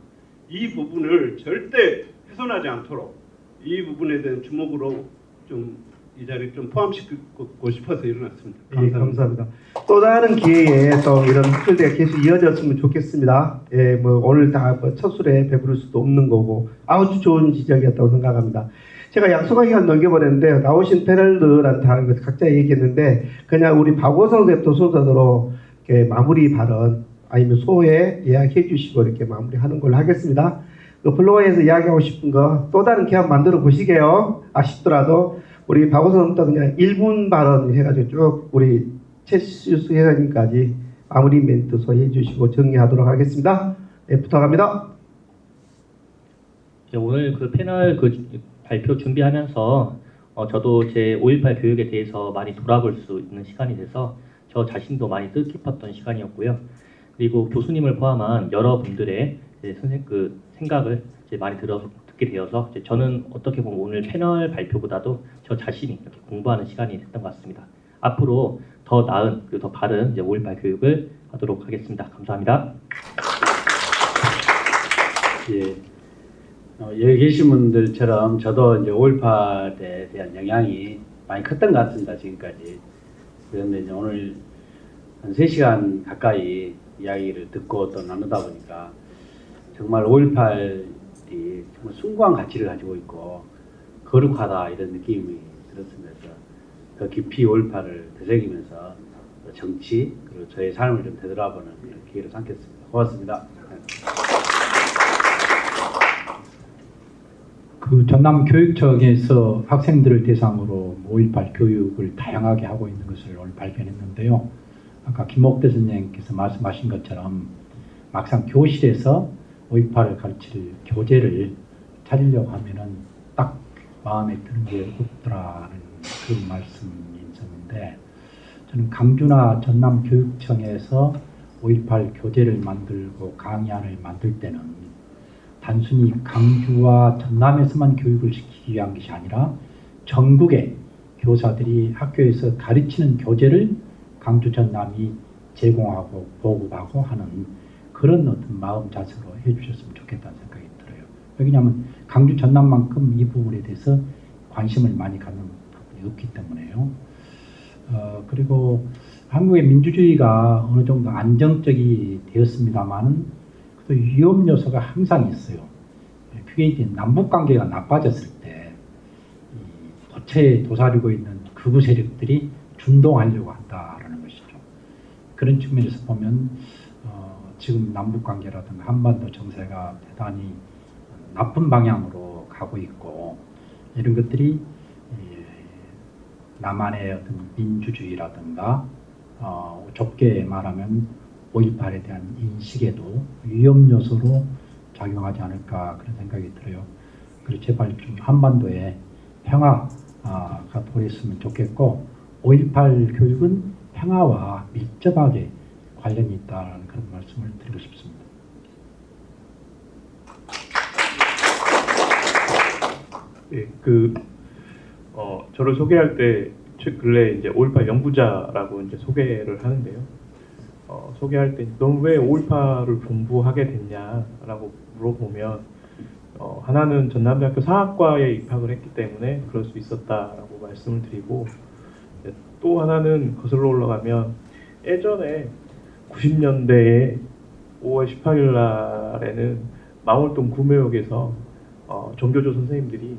J: 이 부분을 절대 훼손하지 않도록 이 부분에 대한 주목으로 좀 이 자리에 좀 포함시키고 싶어서 일어났습니다.
A: 예, 감사합니다. 또 다른 기회에 또 이런 특별대가 계속 이어졌으면 좋겠습니다. 예, 뭐 오늘 다첫 술에 배부를 수도 없는 거고 아주 좋은 지적이었다고 생각합니다. 제가 약속한 시간 넘겨버렸는데 나오신 패널들한테 하는 것 각자 얘기했는데 그냥 우리 박호성 대표 순서대로 이렇게 마무리 발언 아니면 소회 이야기해 주시고 이렇게 마무리하는 걸로 하겠습니다. 그 플로어에서 이야기하고 싶은 거 또 다른 기합 만들어 보시게요. 아쉽더라도 우리 박호성부터 그냥 1분 발언 해가지고 쭉 우리 최수수 회장님까지 마무리 멘트 소개해 주시고 정리하도록 하겠습니다. 네, 부탁합니다.
E: 오늘 그 패널 그 발표 준비하면서 저도 제 5.18 교육에 대해서 많이 돌아볼 수 있는 시간이 돼서 저 자신도 많이 뜻깊었던 시간이었고요. 그리고 교수님을 포함한 여러분들의 그 생각을 이제 많이 듣게 되어서 이제 저는 어떻게 보면 오늘 패널 발표보다도 저 자신이 이렇게 공부하는 시간이 됐던 것 같습니다. 앞으로 더 나은 그리고 더 바른 이제 5.18 교육을 하도록 하겠습니다. 감사합니다.
B: 예. 여기 계신 분들처럼 저도 이제 5.18에 대한 영향이 많이 컸던 것 같습니다, 지금까지. 그런데 이제 오늘 한 3시간 가까이 이야기를 듣고 또 나누다 보니까 정말 5.18이 정말 숭고한 가치를 가지고 있고 거룩하다 이런 느낌이 들었습니다. 더 깊이 5.18을 되새기면서 정치 그리고 저의 삶을 좀 되돌아보는 이런 기회를 삼겠습니다. 고맙습니다.
K: 그 전남교육청에서 학생들을 대상으로 5.18 교육을 다양하게 하고 있는 것을 오늘 발견했는데요. 아까 김옥대 선생님께서 말씀하신 것처럼 막상 교실에서 5.18을 가르칠 교재를 찾으려고 하면은 딱 마음에 드는 게 없더라는 그런 말씀이 있었는데 저는 강주나 전남교육청에서 5.18 교재를 만들고 강의안을 만들 때는 단순히 강주와 전남에서만 교육을 시키기 위한 것이 아니라 전국의 교사들이 학교에서 가르치는 교재를 강주 전남이 제공하고 보급하고 하는 그런 어떤 마음 자세로 해주셨으면 좋겠다는 생각이 들어요. 왜냐하면 강주 전남만큼 이 부분에 대해서 관심을 많이 갖는 부분이 없기 때문에요. 그리고 한국의 민주주의가 어느 정도 안정적이 되었습니다만은 또 위험 요소가 항상 있어요. 그게 이제 남북 관계가 나빠졌을 때 도처에 도사리고 있는 극우 세력들이 준동하려고 한다라는 것이죠. 그런 측면에서 보면 지금 남북 관계라든가 한반도 정세가 대단히 나쁜 방향으로 가고 있고 이런 것들이 남한의 어떤 민주주의라든가 좁게 말하면 5.18에 대한 인식에도 위험 요소로 작용하지 않을까 그런 생각이 들어요. 그리고 제발 좀 한반도에 평화가 도래했으면 좋겠고 5.18 교육은 평화와 밀접하게 관련이 있다는 그런 말씀을 드리고 싶습니다.
L: 네, 저를 소개할 때 근래 이제 5.18 연구자라고 이제 소개를 하는데요. 소개할 때 넌 왜 5.18을 공부하게 됐냐라고 물어보면 하나는 전남대학교 사학과에 입학을 했기 때문에 그럴 수 있었다라고 말씀을 드리고 또 하나는 거슬러 올라가면 예전에 90년대에 5월 18일 날에는 망월동 구매역에서 정교조 선생님들이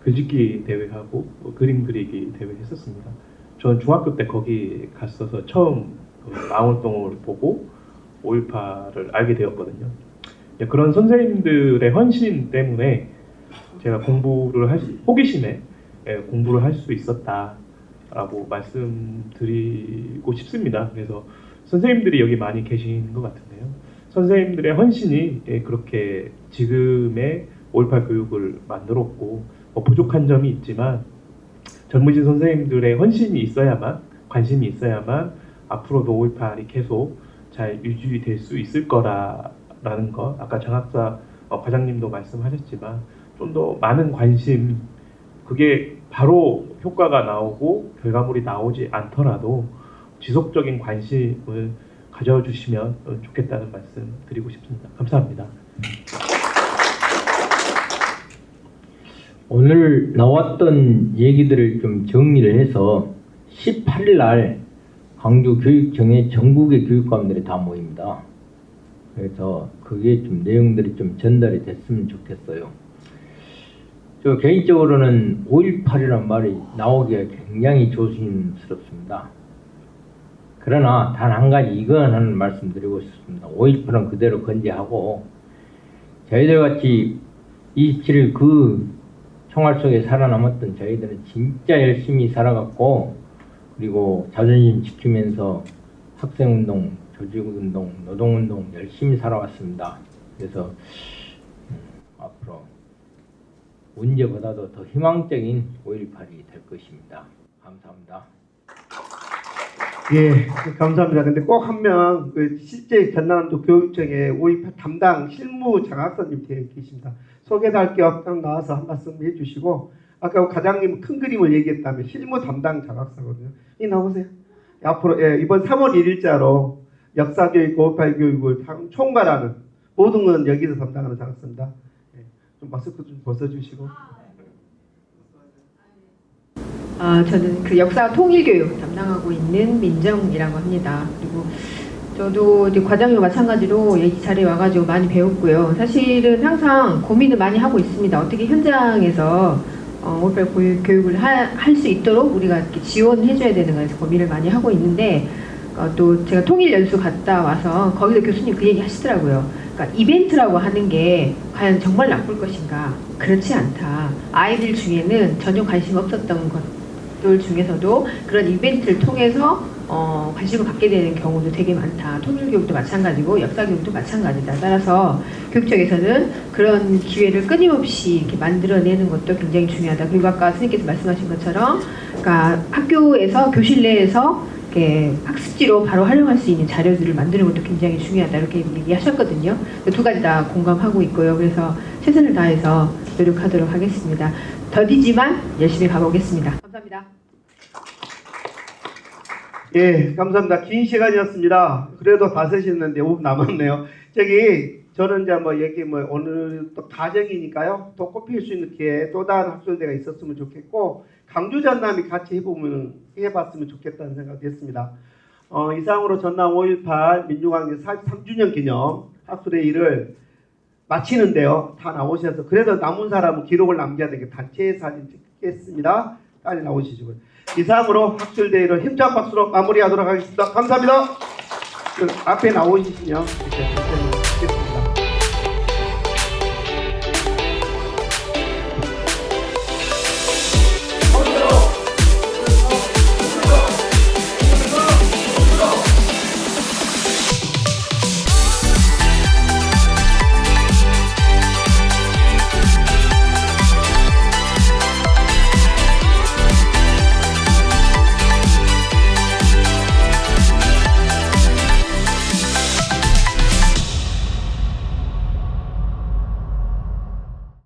L: 글짓기 대회하고 그림 그리기 대회 했었습니다. 저는 중학교 때 거기 갔어서 처음 망월동을 보고 5.18을 알게 되었거든요. 그런 선생님들의 헌신 때문에 제가 호기심에 공부를 할 수 있었다라고 말씀드리고 싶습니다. 그래서 선생님들이 여기 많이 계신 것 같은데요. 선생님들의 헌신이 그렇게 지금의 5.18 교육을 만들었고 부족한 점이 있지만 젊으신 선생님들의 헌신이 있어야만 관심이 있어야만 앞으로도 5.18이 계속 잘 유지될 수 있을 거라는 것 아까 장학사 과장님도 말씀하셨지만 좀 더 많은 관심 그게 바로 효과가 나오고 결과물이 나오지 않더라도 지속적인 관심을 가져주시면 좋겠다는 말씀 드리고 싶습니다. 감사합니다.
D: 오늘 나왔던 얘기들을 좀 정리를 해서 18일 날 광주교육청에 전국의 교육감들이 다 모입니다. 그래서 그게 좀 내용들이 좀 전달이 됐으면 좋겠어요. 저 개인적으로는 5.18이라는 말이 나오기가 굉장히 조심스럽습니다. 그러나 단 한 가지 이건 하는 말씀 드리고 싶습니다. 5.18은 그대로 건재하고 저희들 같이 27일 그 총알 속에 살아남았던 저희들은 진짜 열심히 살아갔고, 그리고 자존심 지키면서 학생운동, 조직운동, 노동운동 열심히 살아왔습니다. 그래서 앞으로 문제보다도 더 희망적인 5.18이 될 것입니다. 감사합니다.
A: 예, 감사합니다. 근데 꼭 한 명, 실제 전남도 교육청에 5.18 담당 실무 장학사님 계십니다. 소개할 겸 나와서 한 말씀 해주시고, 아까 과장님 큰 그림을 얘기했다면 실무 담당 장학사거든요. 이 나오세요. 앞으로 이번 3월 1일자로 역사교육, 5.18 교육을 총괄하는 모든 건 여기서 담당하는 장학사입니다. 좀 마스크 좀 벗어주시고.
I: 저는 그 역사 통일교육 담당하고 있는 민정이라고 합니다. 그리고 저도 이제 과장님과 마찬가지로 이 자리에 와가지고 많이 배웠고요. 사실은 항상 고민을 많이 하고 있습니다. 어떻게 현장에서 5.18 교육을 할 수 있도록 우리가 이렇게 지원해줘야 되는 거에서 고민을 많이 하고 있는데, 또 제가 통일연수 갔다 와서 거기서 교수님 그 얘기 하시더라고요. 그러니까 이벤트라고 하는 게 과연 정말 나쁠 것인가? 그렇지 않다. 아이들 중에는 전혀 관심 없었던 것들 중에서도 그런 이벤트를 통해서 관심을 갖게 되는 경우도 되게 많다. 통일교육도 마찬가지고 역사교육도 마찬가지다. 따라서 교육청에서는 그런 기회를 끊임없이 이렇게 만들어내는 것도 굉장히 중요하다. 그리고 아까 선생님께서 말씀하신 것처럼, 그러니까 학교에서 교실 내에서 이렇게 학습지로 바로 활용할 수 있는 자료들을 만드는 것도 굉장히 중요하다. 이렇게 얘기하셨거든요. 두 가지 다 공감하고 있고요. 그래서 최선을 다해서 노력하도록 하겠습니다. 더디지만 열심히 가보겠습니다. 감사합니다.
A: 예, 감사합니다. 긴 시간이었습니다. 그래도 다 쓰셨는데 5분 남았네요. 저는 이제 오늘 또 가정이니까요. 더 꼽힐 수 있는 기회, 또 다른 학술대가 있었으면 좋겠고, 강주 전남이 같이 해봤으면 좋겠다는 생각이 했습니다. 이상으로 전남 5.18 민주항쟁 43주년 기념 학술회의를 마치는데요. 다 나오셔서, 그래도 남은 사람은 기록을 남겨야 되니까 단체 사진 찍겠습니다. 빨리 나오시고요. 이상으로 학술대회를 힘찬 박수로 마무리하도록 하겠습니다. 감사합니다. 앞에 나오시면